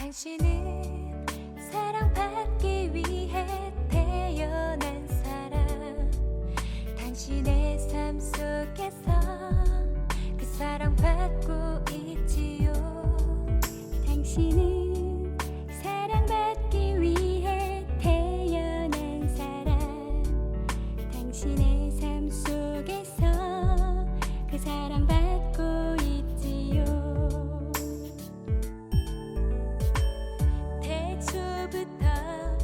당신은 사랑받기 위해 태어난 사람. 당신의 삶 속에서 그 사랑받고 있지요. 당신은 사랑받기 위해 태어난 사람. 당신의 삶 속에서 그 사랑받고 있지요. 태초부터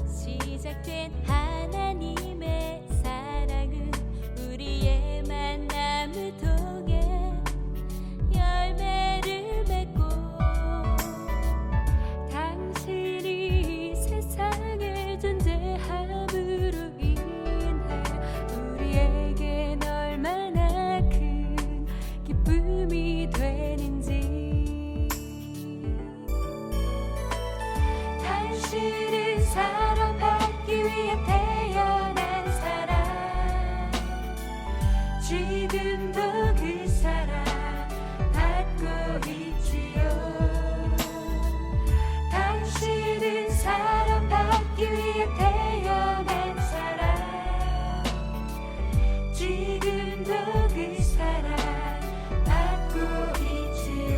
시작된 하나님의 사랑은 우리의 만남을 통해 열매를 맺고, 당신이 세상에 존재함으로 인해 우리에겐 얼마나 큰 기쁨이 되는지. 당신은 사랑받기 위해 태어난 사람. 지금도 그 사랑 받고 있지요. 당신은 사랑받기 위해 태어난 사람. 지금도 그 사랑 받고 있지요.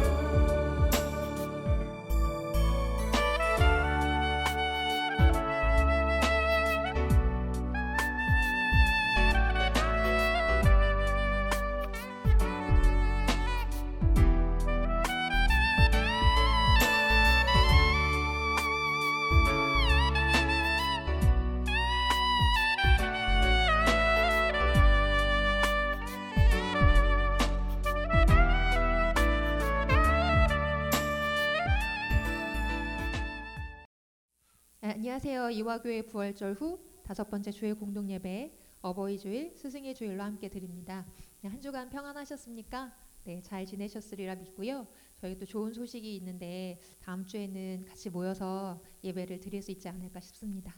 안녕하세요. 이화교회 부활절 후 5번째 주일 공동예배 어버이 주일, 스승의 주일로 함께 드립니다. 한 주간 평안하셨습니까? 네, 잘 지내셨으리라 믿고요. 저희 또 좋은 소식이 있는데 다음 주에는 같이 모여서 예배를 드릴 수 있지 않을까 싶습니다.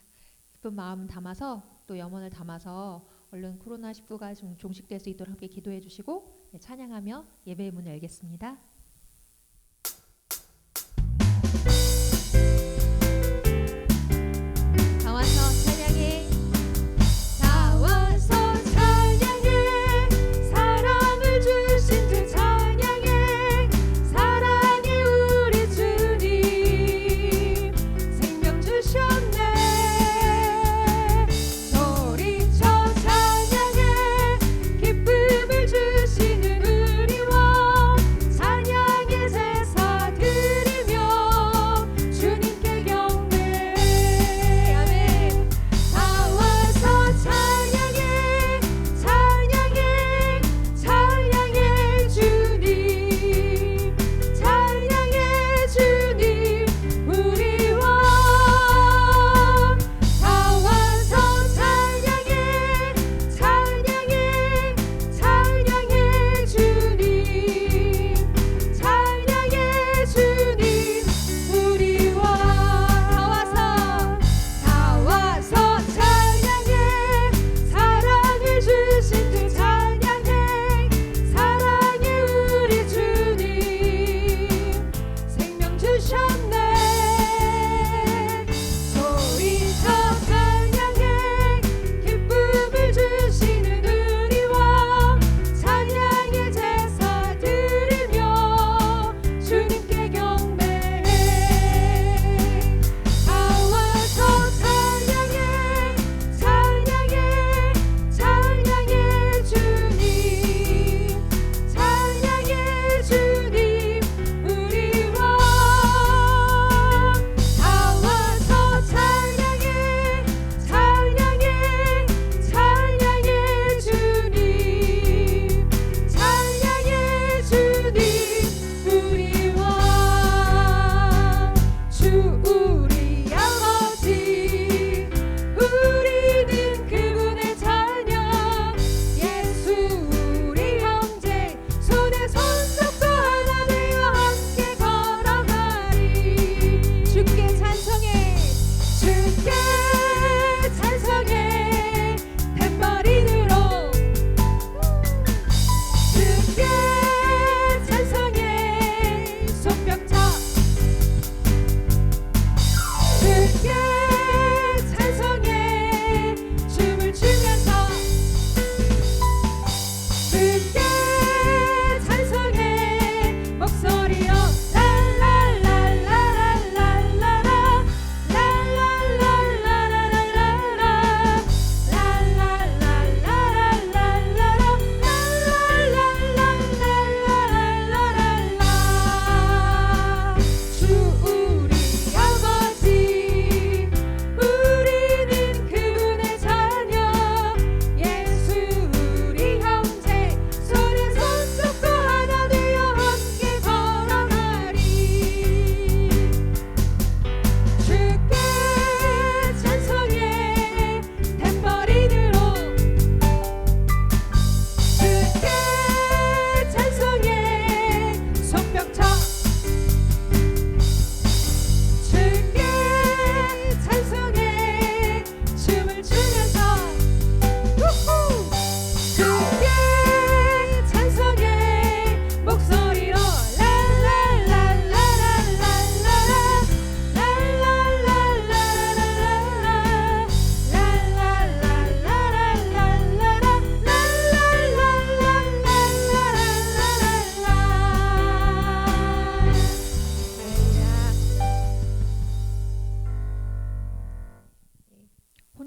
기쁜 마음 담아서 또 염원을 담아서 얼른 코로나19가 종식될 수 있도록 함께 기도해 주시고 찬양하며 예배의 문을 열겠습니다. 찬양해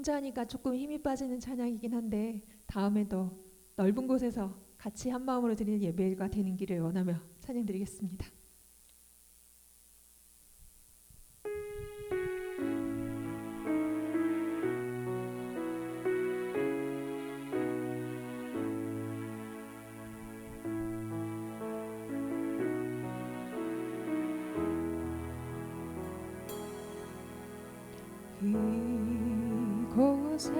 혼자 하니까 조금 힘이 빠지는 찬양이긴 한데 다음에도 넓은 곳에서 같이 한 마음으로 드리는 예배가 되는 길을 원하며 찬양 드리겠습니다. 이곳에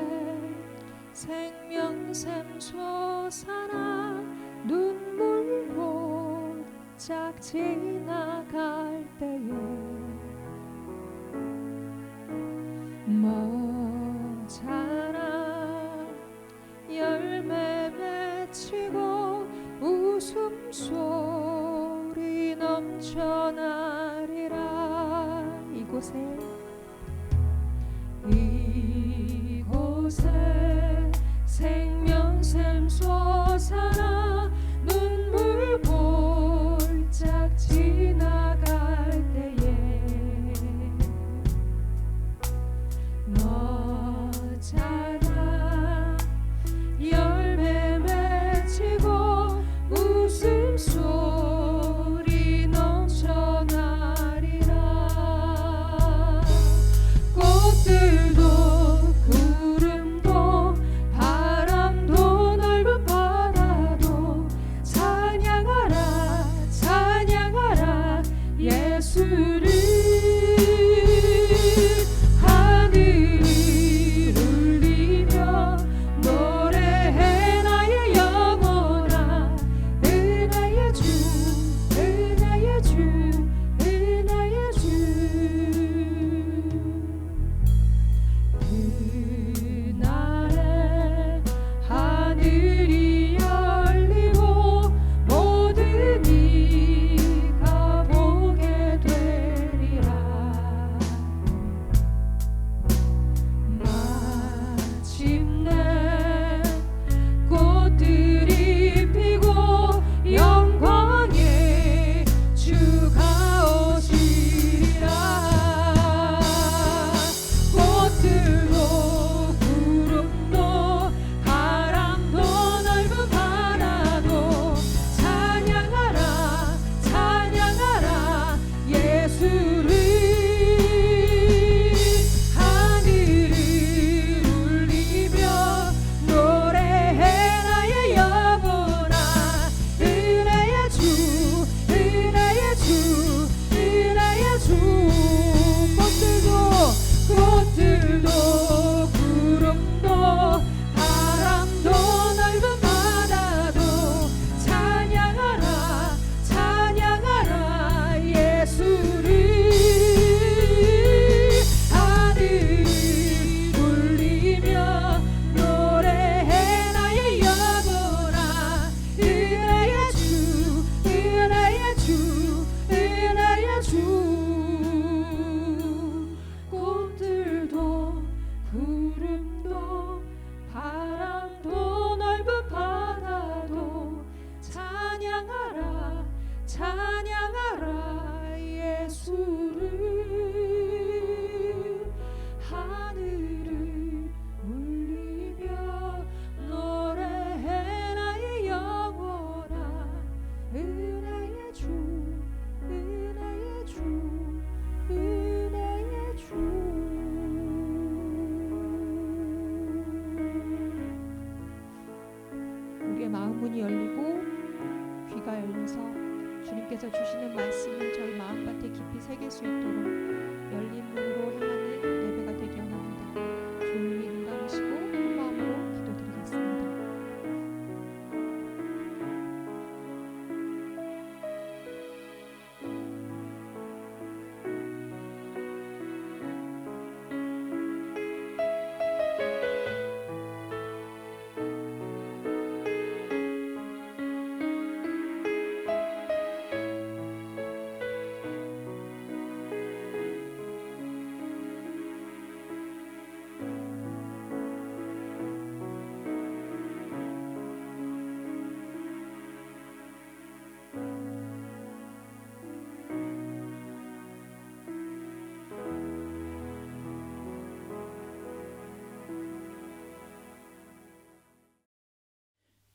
생명샘 솟아나 눈물 못짝 지나갈 때에 머자라 열매 맺히고 웃음소리 넘쳐나리라. 이곳에 생명샘 솟아나 눈물 볼짝 지나갈 때에 너잖아 열매 맺히고 웃음소리 넘쳐나리라. 꽃들도 구름도 바람도 넓은 바다도 찬양하라 찬양하라 예수를. 하늘이 울리며 노래해 나의 영혼아 은혜의 주 은혜의 주 은혜의 주. 그날에 하늘이 열리고 모든 이가 보게 될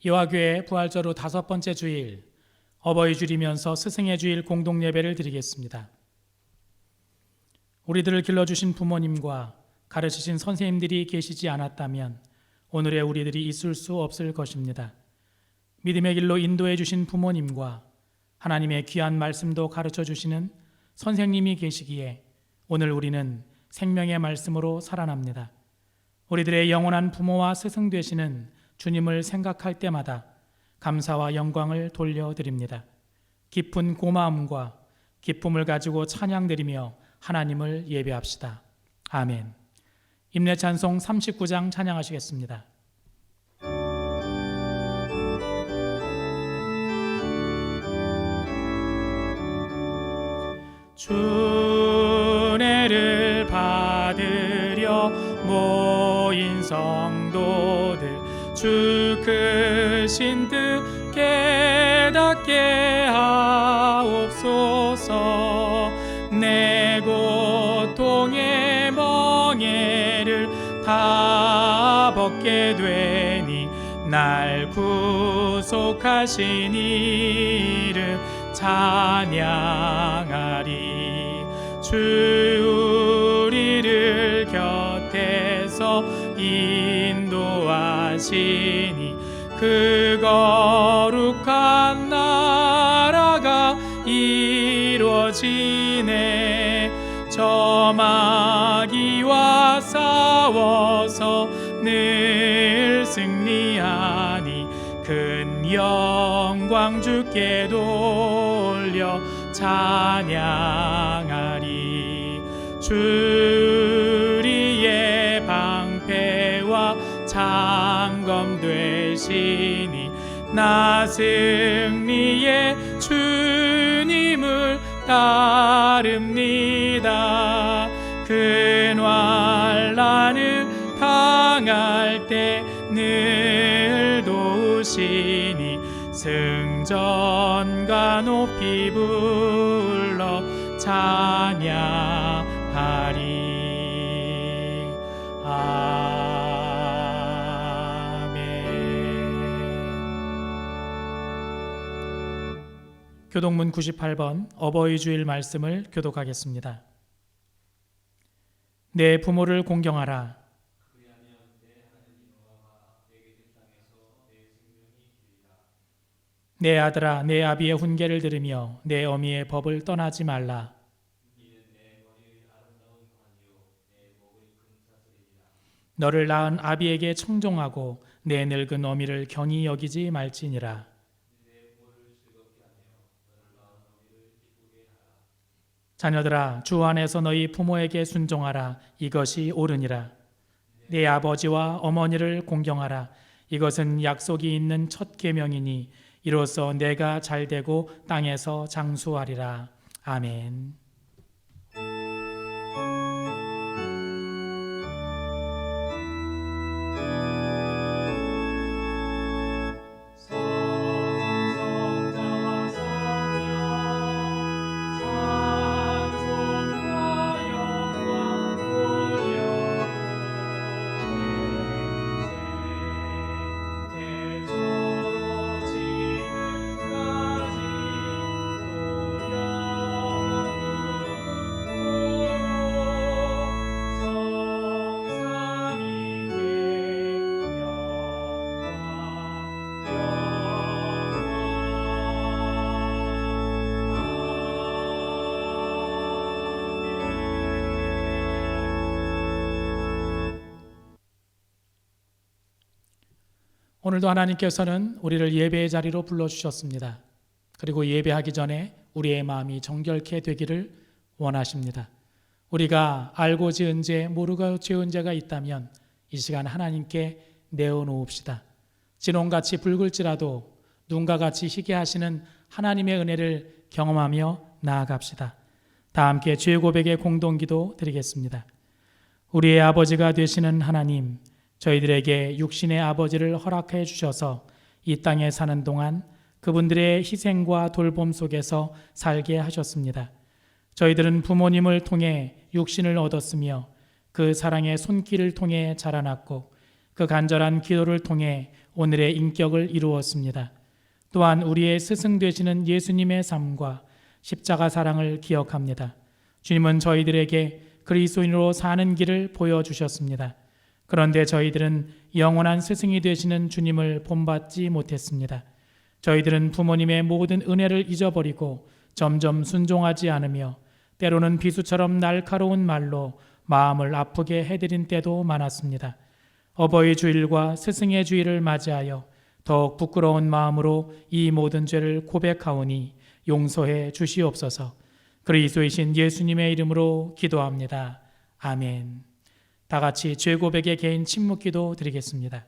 이화교회 부활절 후 5번째 주일 어버이 주일이면서 스승의 주일 공동 예배를 드리겠습니다. 우리들을 길러주신 부모님과 가르치신 선생님들이 계시지 않았다면 오늘의 우리들이 있을 수 없을 것입니다. 믿음의 길로 인도해 주신 부모님과 하나님의 귀한 말씀도 가르쳐 주시는 선생님이 계시기에 오늘 우리는 생명의 말씀으로 살아납니다. 우리들의 영원한 부모와 스승 되시는 주님을 생각할 때마다 감사와 영광을 돌려드립니다. 깊은 고마움과 기쁨을 가지고 찬양드리며 하나님을 예배합시다. 아멘. 임례찬송 39장 찬양하시겠습니다. 주례를 받으려 모인 성도들 주 크신 뜻 깨닫게 하옵소서. 내 고통의 멍에를 다 벗게 되니 날 구속하신 이름 찬양하리. 주 우리를 곁에서 인도하시니 그 거룩한 나라가 이루어지네. 저 마귀와 싸워서 늘 승리하니 큰 영광 주께 돌려 찬양하리. 주 우리의 방패와 창검 되시니 나 승리의 주님을 따릅니다. 그 환난을 당할 때 늘 도우시니 승전가 높이 불러 찬양하리. 아멘. 교동문 98번 어버이 주일 말씀을 교독하겠습니다. 내 부모를 공경하라. 내 아들아, 내 아비의 훈계를 들으며 내 어미의 법을 떠나지 말라. 너를 낳은 아비에게 청종하고 내 늙은 어미를 경히 여기지 말지니라. 자녀들아, 주 안에서 너희 부모에게 순종하라. 이것이 옳으니라. 내 아버지와 어머니를 공경하라. 이것은 약속이 있는 첫 계명이니 이로써 내가 잘되고 땅에서 장수하리라. 아멘. 오늘도 하나님께서는 우리를 예배의 자리로 불러주셨습니다. 그리고 예배하기 전에 우리의 마음이 정결케 되기를 원하십니다. 우리가 알고 지은 죄, 모르고 지은 죄가 있다면 이 시간 하나님께 내어놓읍시다. 진홍같이 붉을지라도 눈과 같이 희게 하시는 하나님의 은혜를 경험하며 나아갑시다. 다 함께 죄 고백의 공동기도 드리겠습니다. 우리의 아버지가 되시는 하나님, 저희들에게 육신의 아버지를 허락해 주셔서 이 땅에 사는 동안 그분들의 희생과 돌봄 속에서 살게 하셨습니다. 저희들은 부모님을 통해 육신을 얻었으며 그 사랑의 손길을 통해 자라났고 그 간절한 기도를 통해 오늘의 인격을 이루었습니다. 또한 우리의 스승 되시는 예수님의 삶과 십자가 사랑을 기억합니다. 주님은 저희들에게 그리스도인으로 사는 길을 보여주셨습니다. 그런데 저희들은 영원한 스승이 되시는 주님을 본받지 못했습니다. 저희들은 부모님의 모든 은혜를 잊어버리고 점점 순종하지 않으며 때로는 비수처럼 날카로운 말로 마음을 아프게 해드린 때도 많았습니다. 어버이 주일과 스승의 주일을 맞이하여 더욱 부끄러운 마음으로 이 모든 죄를 고백하오니 용서해 주시옵소서. 그리스도이신 예수님의 이름으로 기도합니다. 아멘. 다 같이 죄 고백의 개인 침묵 기도 드리겠습니다.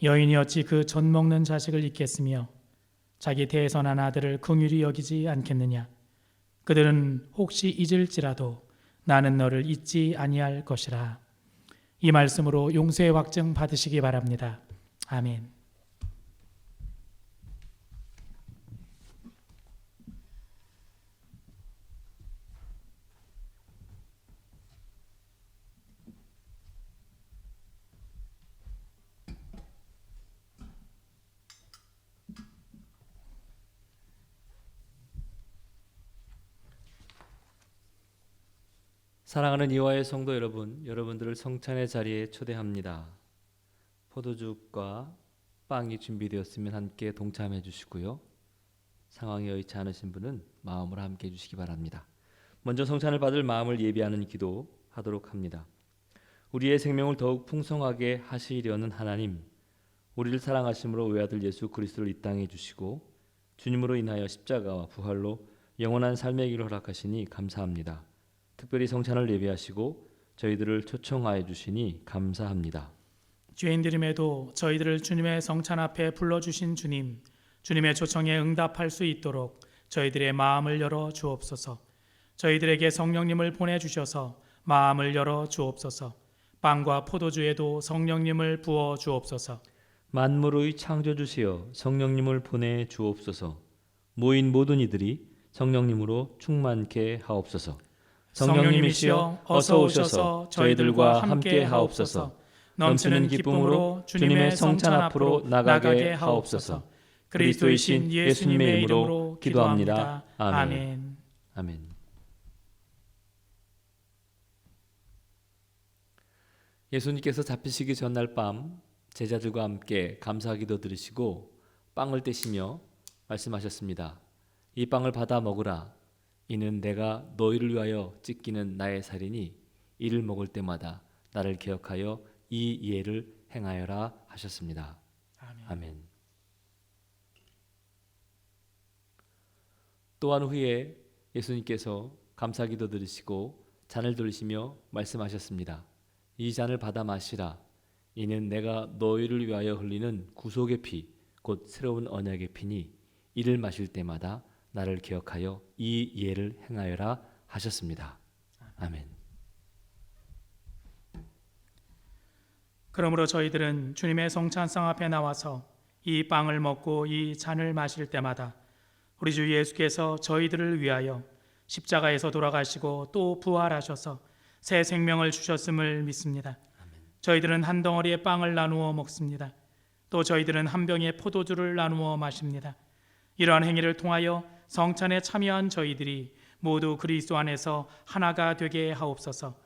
여인이 어찌 그 젖 먹는 자식을 잊겠으며 자기 대선한 아들을 긍휼히 여기지 않겠느냐. 그들은 혹시 잊을지라도 나는 너를 잊지 아니할 것이라. 이 말씀으로 용서의 확증 받으시기 바랍니다. 아멘. 사랑하는 이화의 성도 여러분, 여러분들을 성찬의 자리에 초대합니다. 포도주과 빵이 준비되었으면 함께 동참해 주시고요. 상황이 여의치 않으신 분은 마음으로 함께 해 주시기 바랍니다. 먼저 성찬을 받을 마음을 예비하는 기도 하도록 합니다. 우리의 생명을 더욱 풍성하게 하시려는 하나님, 우리를 사랑하심으로 외아들 예수 그리스도를 이 땅에 주시고 주님으로 인하여 십자가와 부활로 영원한 삶의 길을 허락하시니 감사합니다. 특별히 성찬을 예비하시고 저희들을 초청하여 주시니 감사합니다. 죄인들임에도 저희들을 주님의 성찬 앞에 불러주신 주님, 주님의 초청에 응답할 수 있도록 저희들의 마음을 열어 주옵소서. 저희들에게 성령님을 보내주셔서 마음을 열어 주옵소서. 빵과 포도주에도 성령님을 부어 주옵소서. 만물의 창조주시여 성령님을 보내 주옵소서. 모인 모든 이들이 성령님으로 충만케 하옵소서. 성령님이시여 어서 오셔서 저희들과 함께 하옵소서. 넘치는 기쁨으로 주님의 성찬 앞으로 나가게 하옵소서. 그리스도이신 예수님의 이름으로 기도합니다. 아멘. 아멘. 예수님께서 잡히시기 전날 밤 제자들과 함께 감사기도 드리시고 빵을 떼시며 말씀하셨습니다. 이 빵을 받아 먹으라. 이는 내가 너희를 위하여 찢기는 나의 살이니 이를 먹을 때마다 나를 기억하여 이 예를 행하여라 하셨습니다. 아멘. 또한 후에 예수님께서 감사기도 드리시고 잔을 돌리시며 말씀하셨습니다. 이 잔을 받아 마시라. 이는 내가 너희를 위하여 흘리는 구속의 피, 곧 새로운 언약의 피니 이를 마실 때마다 나를 기억하여 이 예를 행하여라 하셨습니다. 아멘. 그러므로 저희들은 주님의 성찬상 앞에 나와서 이 빵을 먹고 이 잔을 마실 때마다 우리 주 예수께서 저희들을 위하여 십자가에서 돌아가시고 또 부활하셔서 새 생명을 주셨음을 믿습니다. 저희들은 한 덩어리의 빵을 나누어 먹습니다. 또 저희들은 한 병의 포도주를 나누어 마십니다. 이러한 행위를 통하여 성찬에 참여한 저희들이 모두 그리스도 안에서 하나가 되게 하옵소서.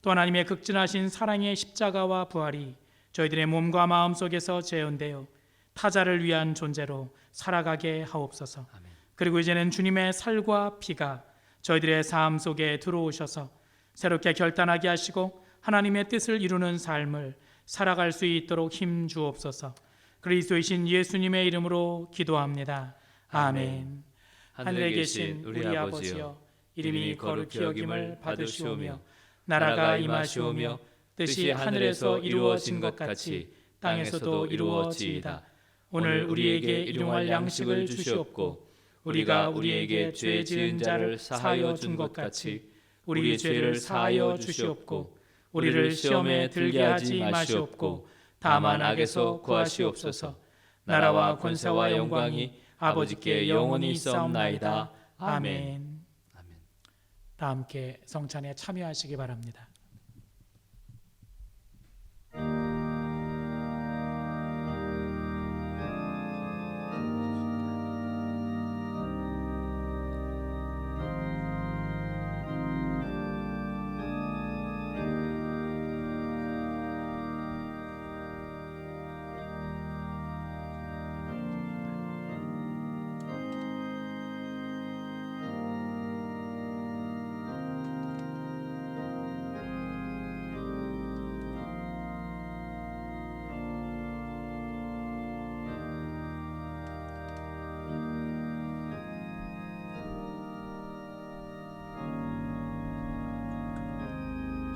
또 하나님의 극진하신 사랑의 십자가와 부활이 저희들의 몸과 마음 속에서 재현되어 타자를 위한 존재로 살아가게 하옵소서. 그리고 이제는 주님의 살과 피가 저희들의 삶 속에 들어오셔서 새롭게 결단하게 하시고 하나님의 뜻을 이루는 삶을 살아갈 수 있도록 힘 주옵소서. 그리스도이신 예수님의 이름으로 기도합니다. 아멘. 하늘에 계신 우리 아버지여, 이름이 거룩히 여김을 받으시오며 나라가 임하시오며 뜻이 하늘에서 이루어진 것 같이 땅에서도 이루어지이다. 오늘 우리에게 일용할 양식을 주시옵고 우리가 우리에게 죄 지은 자를 사하여 준 것 같이 우리 죄를 사하여 주시옵고 우리를 시험에 들게 하지 마시옵고 다만 악에서 구하시옵소서. 나라와 권세와 영광이 아버지께 영원히 있사옵나이다. 아멘. 다 함께 성찬에 참여하시기 바랍니다.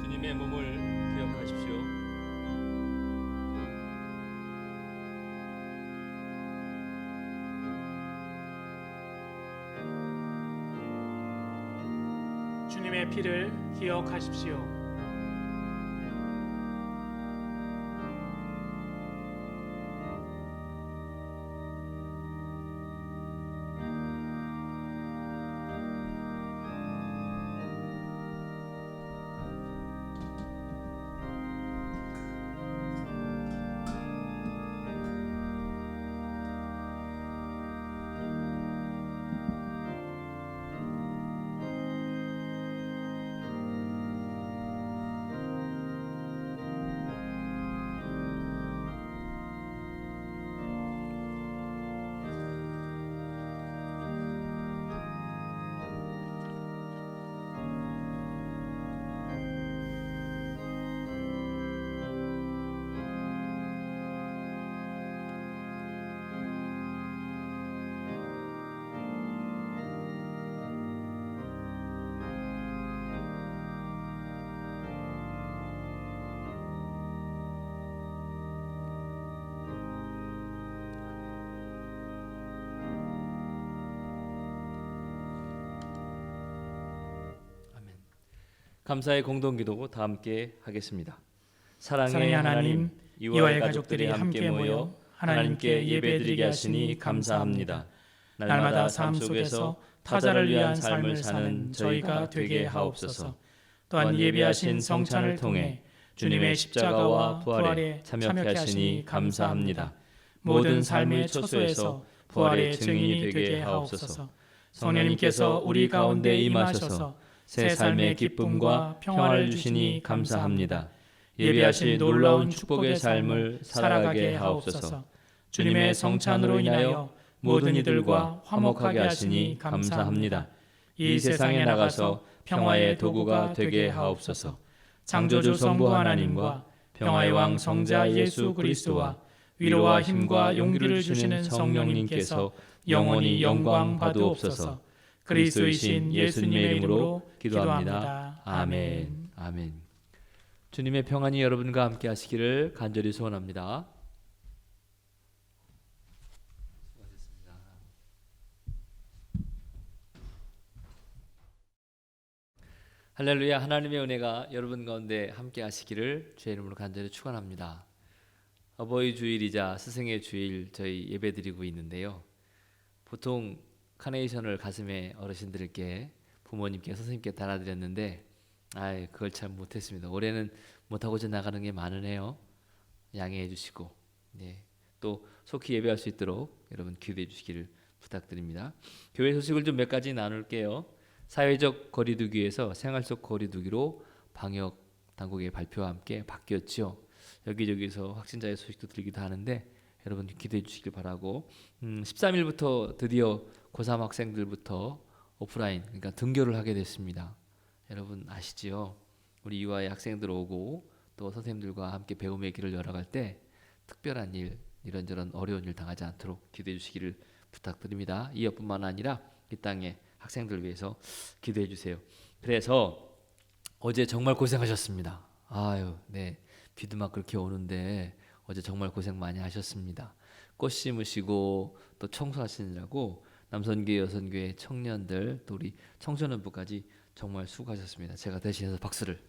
주님의 몸을 기억하십시오. 주님의 피를 기억하십시오. 감사의 공동기도 다 함께 하겠습니다. 사랑의 하나님, 이와의 가족들이 함께 모여 하나님께 예배드리게 하시니 감사합니다. 날마다 삶 속에서 타자를 위한 삶을 사는 저희가 되게 하옵소서. 또한 예배하신 성찬을 통해 주님의 십자가와 부활에 참여케 하시니 감사합니다. 모든 삶의 처소에서 부활의 증인이 되게 하옵소서. 성령님께서 우리 가운데 임하셔서 새 삶의 기쁨과 평화를 주시니 감사합니다. 예배하신 놀라운 축복의 삶을 살아가게 하옵소서. 주님의 성찬으로 인하여 모든 이들과 화목하게 하시니 감사합니다. 이 세상에 나가서 평화의 도구가 되게 하옵소서. 창조주 성부 하나님과 평화의 왕 성자 예수 그리스도와 위로와 힘과 용기를 주시는 성령님께서 영원히 영광 받으옵소서. 그리스도이신 예수님의 이름으로 기도합니다. 아멘. 아멘. 주님의 평안이 여러분과 함께 하시기를 간절히 소원합니다. 할렐루야. 하나님의 은혜가 여러분 가운데 함께 하시기를 주의 이름으로 간절히 축원합니다. 어버이 주일이자 스승의 주일 저희 예배드리고 있는데요. 보통 카네이션을 가슴에 어르신들께 부모님께 선생님께 달아드렸는데 그걸 잘 못했습니다. 올해는 못하고 지나가는 게 많으네요. 양해해 주시고 또 속히 예배할 수 있도록 여러분 기도해 주시기를 부탁드립니다. 교회 소식을 좀 몇 가지 나눌게요. 사회적 거리두기에서 생활 속 거리두기로 방역 당국의 발표와 함께 바뀌었죠. 여기저기서 확진자의 소식도 들리기도 하는데 여러분 기도해 주시길 바라고 13일부터 드디어 고3 학생들부터 오프라인 그러니까 등교를 하게 됐습니다. 여러분 아시지요? 우리 이화의 학생들 오고 또 선생님들과 함께 배움의 길을 열어갈 때 특별한 일 이런저런 어려운 일 당하지 않도록 기도해 주시기를 부탁드립니다. 이 옆뿐만 아니라 이 땅의 학생들 위해서 기도해 주세요. 그래서 어제 정말 고생하셨습니다. 아유, 네. 비도 막 그렇게 오는데 어제 정말 고생 많이 하셨습니다. 꽃 심으시고 또 청소하시느라고 남선교회, 여선교회 청년들 또 우리 청소년부까지 정말 수고하셨습니다. 제가 대신해서 박수를.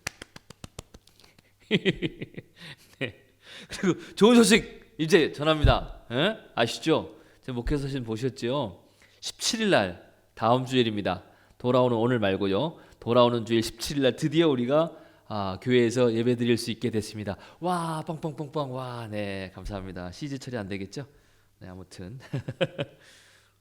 네. 그리고 좋은 소식 이제 전합니다. 에? 아시죠? 제 목회 서신 보셨죠? 17일 날 다음 주일입니다. 돌아오는 오늘 말고요. 돌아오는 주일 17일 날 드디어 우리가 교회에서 예배 드릴 수 있게 됐습니다. 와, 뻥뻥뻥뻥. 와, 네, 감사합니다. CG 처리 안 되겠죠? 네, 아무튼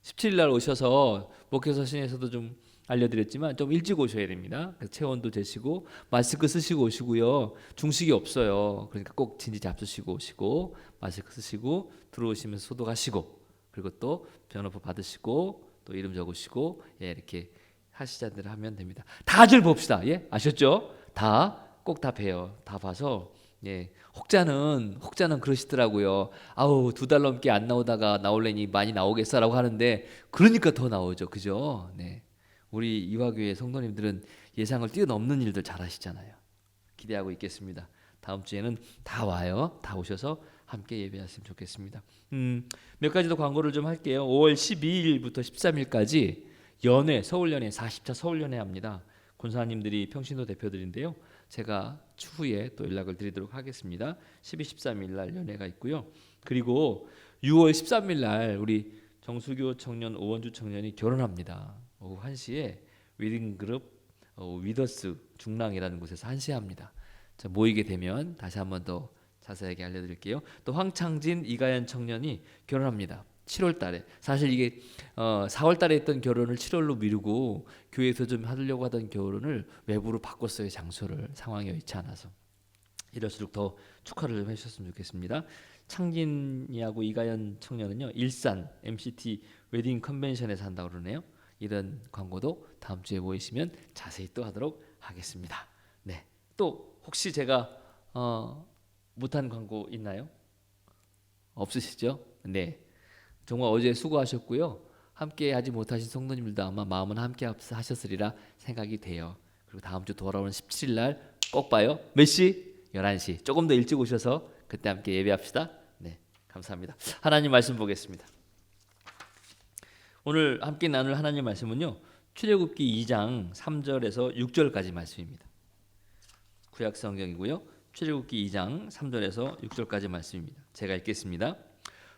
17일 날 오셔서 목회 서신에서도 좀 알려드렸지만 좀 일찍 오셔야 됩니다. 그래서 체온도 재시고 마스크 쓰시고 오시고요. 중식이 없어요. 그러니까 꼭 진지 잡수시고 오시고 마스크 쓰시고 들어오시면서 소독하시고 그리고 또 변호표 받으시고 또 이름 적으시고 예, 이렇게 하시자는 대로 하면 됩니다. 다들 봅시다. 예, 아셨죠? 꼭 다 봬요. 다 봐서 예, 혹자는 그러시더라고요. 아우 2달 넘게 안 나오다가 나올래니 많이 나오겠어라고 하는데 그러니까 더 나오죠, 그죠? 네, 우리 이화교회 성도님들은 예상을 뛰어넘는 일들 잘하시잖아요. 기대하고 있겠습니다. 다음 주에는 다 와요. 다 오셔서 함께 예배하시면 좋겠습니다. 몇 가지 더 광고를 좀 할게요. 5월 12일부터 13일까지 연회 서울연회 40차 서울연회 합니다. 권사님들이 평신도 대표들인데요. 제가 추후에 또 연락을 드리도록 하겠습니다. 12, 13일 날 연회가 있고요. 그리고 6월 13일 날 우리 정수교 청년 오원주 청년이 결혼합니다. 오후 1시에 위딩그룹 위더스 중랑이라는 곳에서 1시에 합니다. 자, 모이게 되면 다시 한 번 더 자세하게 알려드릴게요. 또 황창진 이가연 청년이 결혼합니다. 7월 달에. 사실 이게 4월 달에 했던 결혼을 7월로 미루고 교회에서 좀 하려고 하던 결혼을 외부로 바꿨어요. 장소를. 상황이 여의치 않아서. 이럴수록 더 축하를 좀 해주셨으면 좋겠습니다. 창진이하고 이가연 청년은요. 일산 MCT 웨딩 컨벤션에서 한다고 그러네요. 이런 광고도 다음 주에 모이시면 자세히 또 하도록 하겠습니다. 네. 또 혹시 제가 못한 광고 있나요? 없으시죠? 네. 정말 어제 수고하셨고요. 함께 하지 못하신 성도님들도 아마 마음은 함께 하셨으리라 생각이 돼요. 그리고 다음 주 돌아오는 17일 날 꼭 봐요. 몇 시? 11시. 조금 더 일찍 오셔서 그때 함께 예배합시다. 네, 감사합니다. 하나님 말씀 보겠습니다. 오늘 함께 나눌 하나님 말씀은요. 출애굽기 2장 3절에서 6절까지 말씀입니다. 구약 성경이고요. 출애굽기 2장 3절에서 6절까지 말씀입니다. 제가 읽겠습니다.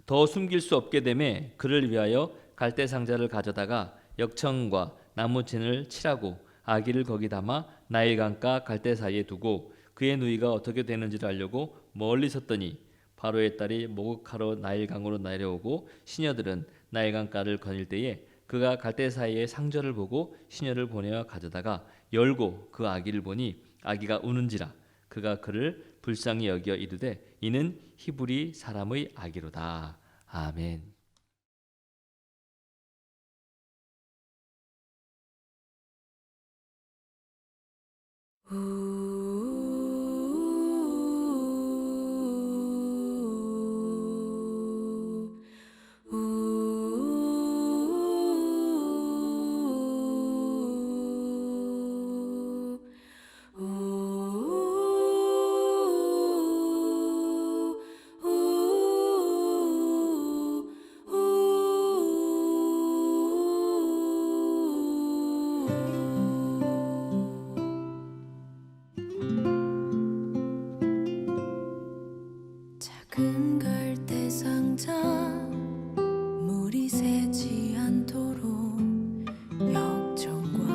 더 숨길 수 없게 되매 그를 위하여 갈대 상자를 가져다가 역청과 나무진을 칠하고 아기를 거기 담아 나일강가 갈대 사이에 두고 그의 누이가 어떻게 되는지를 알려고 멀리 섰더니 바로의 딸이 목욕하러 나일강으로 내려오고 시녀들은 나일강가를 거닐 때에 그가 갈대 사이에 상절을 보고 시녀를 보내어 가져다가 열고 그 아기를 보니 아기가 우는지라 그가 그를 불쌍히 여겨 이르되 이는 히브리 사람의 아기로다. 아멘. 작은 갈대 상자 물이 새지 않도록 역청과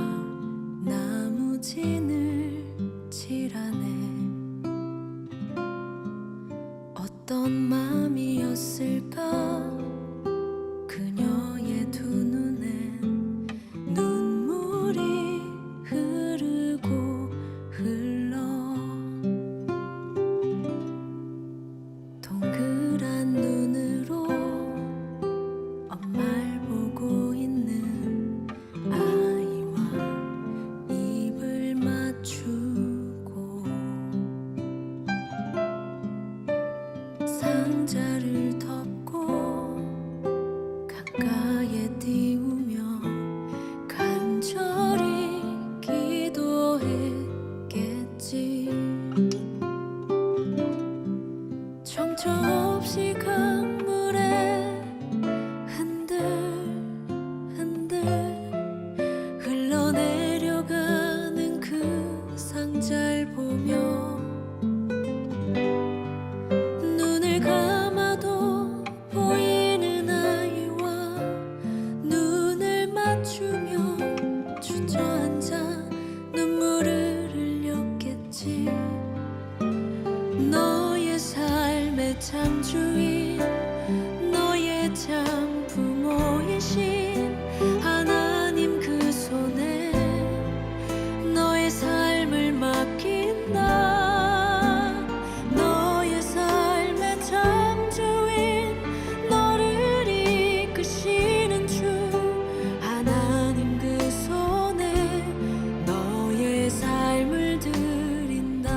나무진을 칠하네. 어떤 마음이었을까 그녀의 두 눈엔 눈물이 흐르고 흘러 동그란 눈으로 엄마를 보고 있는 아이와 입을 맞추고 상자를 덮고 있겠지. 정처 없이 강물에 흔들흔들 흘러내려가는 그 상자를 보며 눈을 감아도 보이는 아이와 눈을 맞추며 주저앉아 눈물을 흘렸겠지. 너의 삶의 참 주인, 너의 참 부모이신 하나님 그 손에 너의 삶을 맡긴다. 너의 삶의 참 주인, 너를 이끄시는 주 하나님 그 손에 너의 삶을 드린다.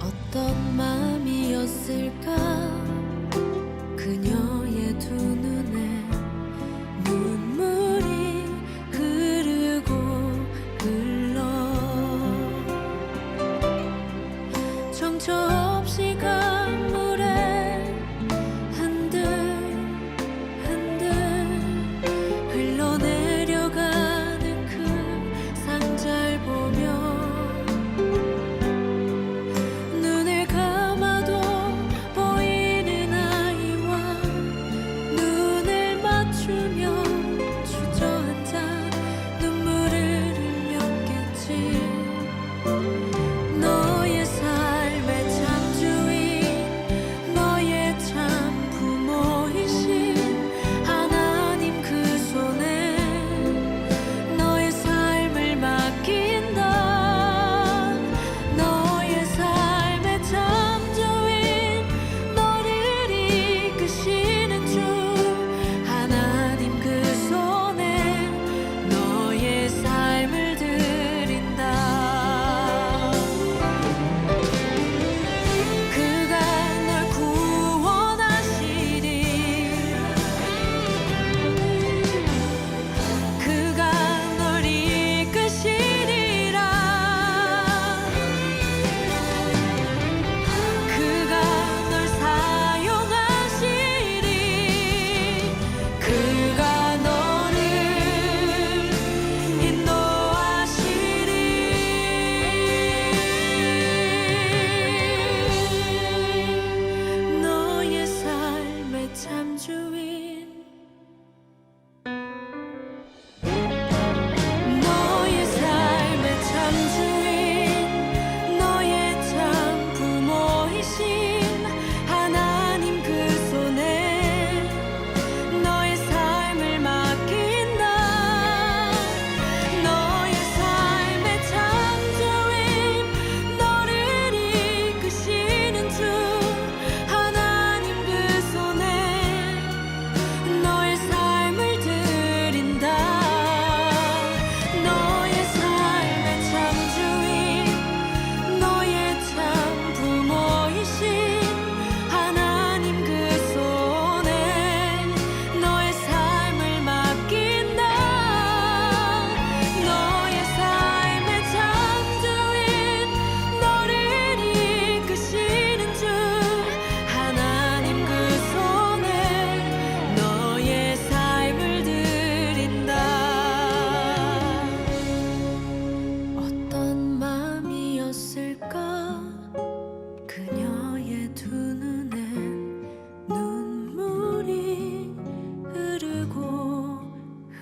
어떤 마음이었을까 그녀의 두 눈에 눈물이 흐르고 흘러 정처 없이 강물에 흔들흔들 흘러내려가는 그 상자를 보며 눈을 감아도 보이는 아이와 눈을 맞추며 주저앉아 눈물을 흘렸겠지. 너의 삶의 참 주인, 너의 참 부모이신 하나님 그 손에 너의 삶을 맡긴다. 너의 삶의 참 주인, 너를 이끄시는 주 하나님 그 손에 너의 삶을 드린다. 그가 널 구원하시리. 그가 널 이끄시리라. 그가 널 사용하시리. 그가 너를 인도하시리. 너의 삶의 참 주인, 너의 삶의 참 주인, 너의 참 부모이신 하나님 그 손에 너의 삶을 맡긴다. 너의 삶의 참 주인, 너를 이끄시는 주 하나님 그 손에 너의 삶을 드린다. 너의 삶의 참 주인, 너의 참 부모이신 하나님 그 손에 너의 삶을 맡긴다. 너의 삶의 참 주인, 너를 이끄시는 주 하나님 그 손에 너의 삶을 드린다. 어떤 마음이었을까 그녀의 두 눈엔 눈물이 흐르고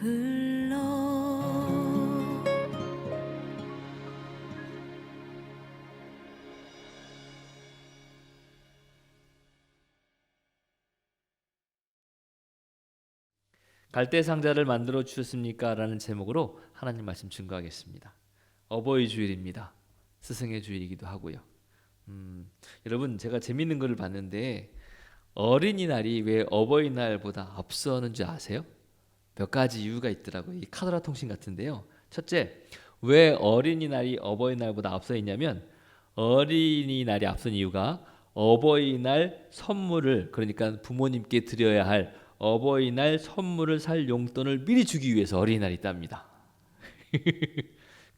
흘러. 갈대 상자를 만들어 주셨습니까? 라는 제목으로 하나님 말씀 증거하겠습니다. 어버이 주일입니다. 스승의 주일이기도 하고요. 여러분 제가 재밌는 거를 봤는데 어린이날이 왜 어버이날보다 앞서는 줄 아세요? 몇 가지 이유가 있더라고요. 이 카더라 통신 같은데요. 첫째, 왜 어린이날이 어버이날보다 앞서 있냐면 어린이날이 앞선 이유가 어버이날 선물을 그러니까 부모님께 드려야 할 어버이날 선물을 살 용돈을 미리 주기 위해서 어린이날이 있답니다.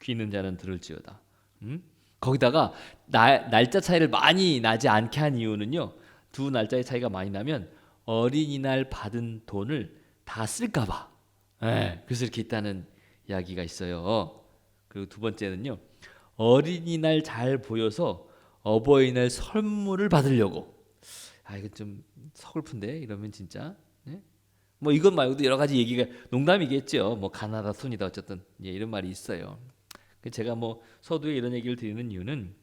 귀 있는 자는 들을지어다. 거기다가 날짜 차이를 많이 나지 않게 한 이유는요. 두 날짜의 차이가 많이 나면 어린이날 받은 돈을 다 쓸까봐. 그래서 이렇게 있다는 이야기가 있어요. 그리고 두 번째는요. 어린이날 잘 보여서 어버이날 선물을 받으려고. 이거 좀 서글픈데 이러면 진짜. 네? 뭐 이것 말고도 여러 가지 얘기가 농담이겠죠. 뭐 가나다 순이다 어쨌든 이런 말이 있어요. 제가 뭐 서두에 이런 얘기를 드리는 이유는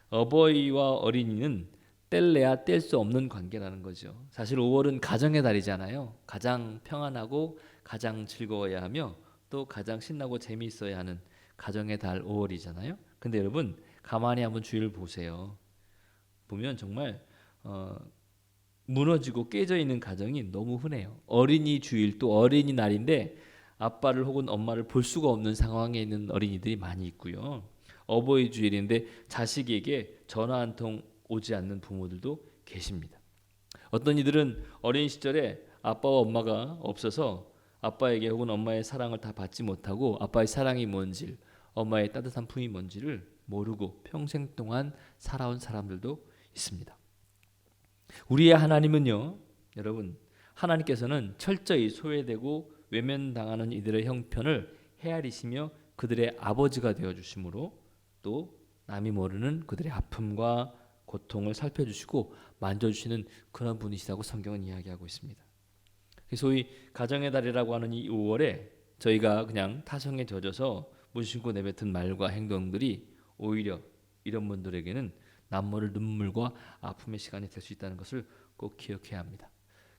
어버이와 어린이는 뗄래야 뗄 수 없는 관계라는 거죠. 사실 5월은 가정의 달이잖아요. 가장 평안하고 가장 즐거워야 하며 또 가장 신나고 재미있어야 하는 가정의 달 5월이잖아요. 근데 여러분 가만히 한번 주위를 보세요. 보면 정말 무너지고 깨져 있는 가정이 너무 흔해요. 어린이 주일 또 어린이날인데 아빠를 혹은 엄마를 볼 수가 없는 상황에 있는 어린이들이 많이 있고요. 어버이 주일인데 자식에게 전화 한 통 오지 않는 부모들도 계십니다. 어떤 이들은 어린 시절에 아빠와 엄마가 없어서 아빠에게 혹은 엄마의 사랑을 다 받지 못하고 아빠의 사랑이 뭔지, 엄마의 따뜻한 품이 뭔지를 모르고 평생 동안 살아온 사람들도 있습니다. 우리의 하나님은요, 여러분, 하나님께서는 철저히 소외되고 외면당하는 이들의 형편을 헤아리시며 그들의 아버지가 되어 주심으로 또 남이 모르는 그들의 아픔과 고통을 살펴주시고 만져주시는 그런 분이시라고 성경은 이야기하고 있습니다. 소위 가정의 달이라고 하는 이 5월에 저희가 그냥 타성에 젖어서 무심코 내뱉은 말과 행동들이 오히려 이런 분들에게는 남모를 눈물과 아픔의 시간이 될 수 있다는 것을 꼭 기억해야 합니다.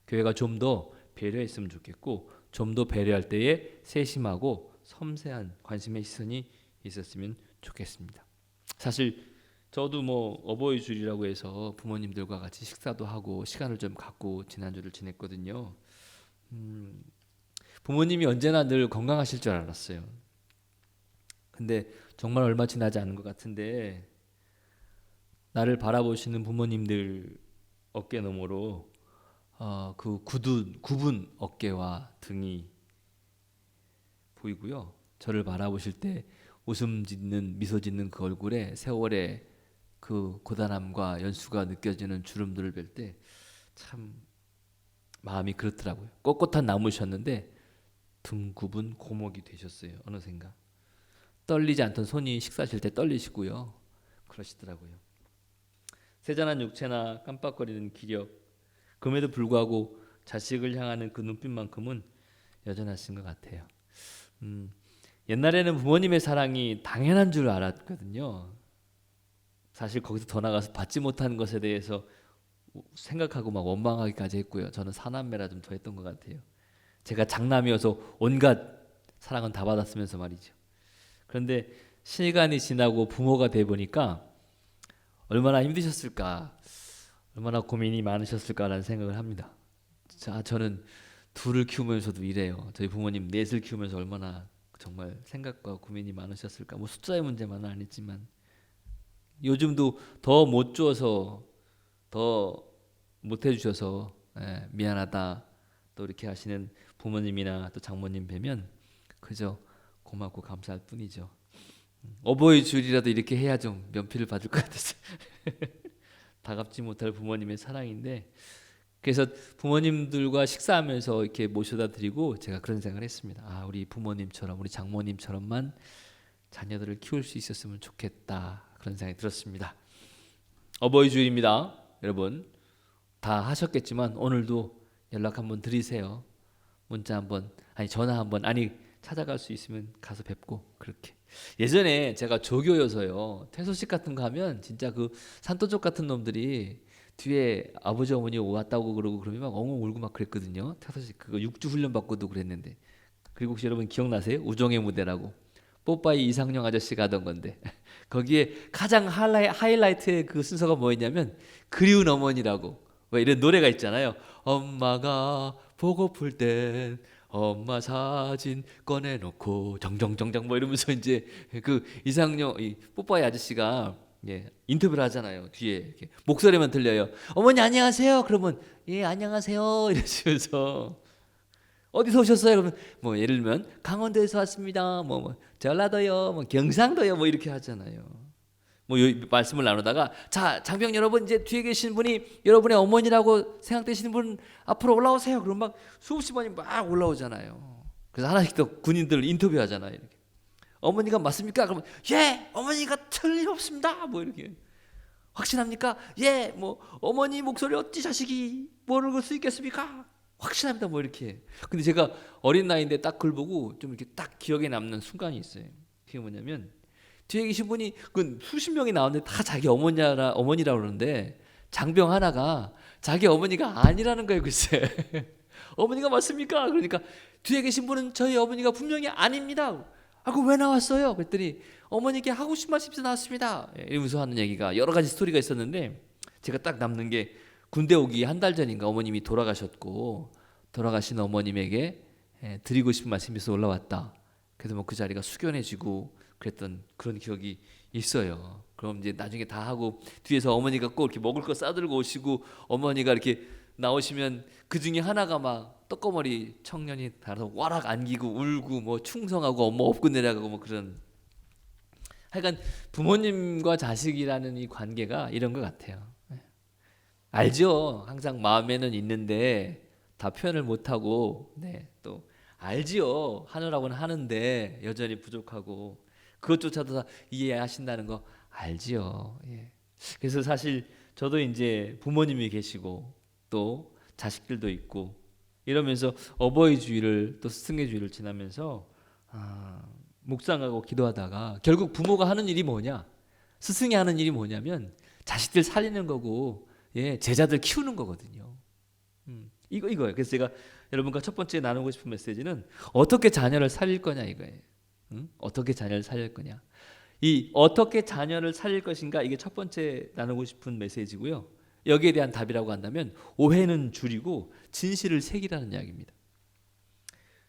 교회가 좀 더 배려했으면 좋겠고 좀 더 배려할 때에 세심하고 섬세한 관심의 시선이 있었으면 좋겠습니다. 사실 저도 뭐 어버이 주일이라고 해서 부모님들과 같이 식사도 하고 시간을 좀 갖고 지난주를 지냈거든요. 부모님이 언제나 늘 건강하실 줄 알았어요. 근데 정말 얼마 지나지 않은 것 같은데 나를 바라보시는 부모님들 어깨 너머로 그 굽은 어깨와 등이 보이고요. 저를 바라보실 때 웃음 짓는 미소 짓는 그 얼굴에 세월의 그 고단함과 연수가 느껴지는 주름들을 뵐 때 참 마음이 그렇더라고요. 꼿꼿한 나무셨는데 등 굽은 고목이 되셨어요. 어느샌가 떨리지 않던 손이 식사하실 때 떨리시고요. 그러시더라고요. 세잔한 육체나 깜빡거리는 기력, 금에도 불구하고 자식을 향하는 그 눈빛만큼은 여전하신 것 같아요. 옛날에는 부모님의 사랑이 당연한 줄 알았거든요. 사실 거기서 더 나가서 받지 못한 것에 대해서 생각하고 막 원망하기까지 했고요. 저는 사남매라 좀 더 했던 것 같아요. 제가 장남이어서 온갖 사랑은 다 받았으면서 말이죠. 그런데 시간이 지나고 부모가 돼 보니까 얼마나 힘드셨을까, 얼마나 고민이 많으셨을까라는 생각을 합니다. 저는 둘을 키우면서도 이래요. 저희 부모님 넷을 키우면서 얼마나 정말 생각과 고민이 많으셨을까. 뭐 숫자의 문제만은 아니지만 요즘도 더 못 주어서 더 못 해주셔서 미안하다 또 이렇게 하시는 부모님이나 또 장모님 뵈면 그저 고맙고 감사할 뿐이죠. 어버이 주일이라도 이렇게 해야 좀 면피를 받을 것 같아서 다 갚지 못할 부모님의 사랑인데, 그래서 부모님들과 식사하면서 이렇게 모셔다 드리고 제가 그런 생각을 했습니다. 우리 부모님처럼 우리 장모님처럼만 자녀들을 키울 수 있었으면 좋겠다, 그런 생각이 들었습니다. 어버이 주일입니다. 여러분 다 하셨겠지만 오늘도 연락 한번 드리세요. 문자 한번, 전화 한번, 찾아갈 수 있으면 가서 뵙고. 그렇게 예전에 제가 조교여서요, 퇴소식 같은 거 하면 진짜 그 산도족 같은 놈들이 뒤에 아버지 어머니 왔다고 그러고 그러면 막 엉엉 울고 막 그랬거든요. 퇴소식 그거 6주 훈련 받고도 그랬는데. 그리고 혹시 여러분 기억나세요? 우정의 무대라고 뽀빠이 이상용 아저씨가 하던 건데 거기에 가장 하이라이트의 그 순서가 뭐였냐면 그리운 어머니라고 왜 이런 노래가 있잖아요. 엄마가 보고플 땐 엄마 사진 꺼내놓고 정정정정 뭐 이러면서 이제 그 이상용 이 뽀빠이 아저씨가 인터뷰를 하잖아요. 뒤에 이렇게 목소리만 들려요. 어머니 안녕하세요. 그러면 예 안녕하세요 이러시면서 어디서 오셨어요? 그러면 뭐 예를 들면 강원도에서 왔습니다. 뭐 전라도요, 뭐 경상도요, 뭐 이렇게 하잖아요. 뭐 말씀을 나누다가 자 장병 여러분 이제 뒤에 계신 분이 여러분의 어머니라고 생각되시는 분 앞으로 올라오세요. 그럼 막 수십 번이 막 올라오잖아요. 그래서 하나씩 또 군인들 인터뷰하잖아요. 이렇게. 어머니가 맞습니까? 그러면 예 어머니가 틀림없습니다. 뭐 이렇게 확신합니까? 예 뭐 어머니 목소리 어찌 자식이 모를 수 있겠습니까? 확신합니다. 뭐 이렇게. 근데 제가 어린 나이인데 딱 그걸 보고 좀 이렇게 딱 기억에 남는 순간이 있어요. 그게 뭐냐면 뒤에 계신 분이 그 수십 명이 나오는데 다 자기 어머니라고 그러는데 장병 하나가 자기 어머니가 아니라는 거예요. 글쎄. 어머니가 맞습니까? 그러니까 뒤에 계신 분은 저희 어머니가 분명히 아닙니다. 아, 그거 왜 나왔어요? 그랬더니 어머니께 하고 싶은 말씀이 나왔습니다. 이러면서 하는 얘기가 여러 가지 스토리가 있었는데 제가 딱 남는 게 군대 오기 한 달 전인가 어머님이 돌아가셨고 돌아가신 어머님에게 드리고 싶은 말씀이 있어서 올라왔다. 그래서 뭐 그 자리가 숙연해지고 그랬던 그런 기억이 있어요. 그럼 이제 나중에 다 하고 뒤에서 어머니가 꼭 이렇게 먹을 거 싸들고 오시고 어머니가 이렇게 나오시면 그 중에 하나가 막 떡거머리 청년이 달아서 와락 안기고 울고 뭐 충성하고 엄마 업고 내려가고 뭐 그런 하여간 부모님과 자식이라는 이 관계가 이런 것 같아요. 알죠. 항상 마음에는 있는데 다 표현을 못하고 또 알지요. 하느라고는 하는데 여전히 부족하고 그것조차도 다 이해하신다는 거 알지요. 그래서 사실 저도 이제 부모님이 계시고 또 자식들도 있고 이러면서 어버이 주일을 또 스승의 주일을 지나면서 묵상하고 기도하다가 결국 부모가 하는 일이 뭐냐? 스승이 하는 일이 뭐냐면 자식들 살리는 거고 제자들 키우는 거거든요. 이거예요. 그래서 제가 여러분과 첫 번째 나누고 싶은 메시지는 어떻게 자녀를 살릴 거냐 이거예요. 어떻게 자녀를 살릴 거냐. 이 어떻게 자녀를 살릴 것인가 이게 첫 번째 나누고 싶은 메시지고요. 여기에 대한 답이라고 한다면 오해는 줄이고 진실을 새기라는 이야기입니다.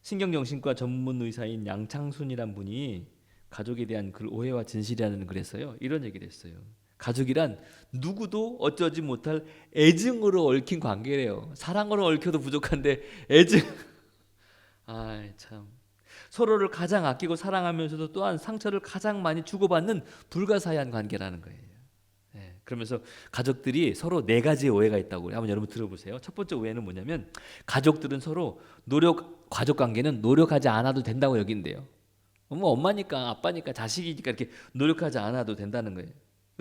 신경정신과 전문 의사인 양창순이란 분이 가족에 대한 그 오해와 진실이라는 글을 했어요. 이런 얘기를 했어요. 가족이란 누구도 어쩌지 못할 애증으로 얽힌 관계래요. 사랑으로 얽혀도 부족한데 애증. 아이 참. 서로를 가장 아끼고 사랑하면서도 또한 상처를 가장 많이 주고받는 불가사의한 관계라는 거예요. 그러면서 가족들이 서로 네 가지의 오해가 있다고 그래요. 한번 여러분 들어보세요. 첫 번째 오해는 뭐냐면 가족들은 서로 가족 관계는 노력하지 않아도 된다고 여긴대요. 뭐 엄마니까 아빠니까 자식이니까 이렇게 노력하지 않아도 된다는 거예요.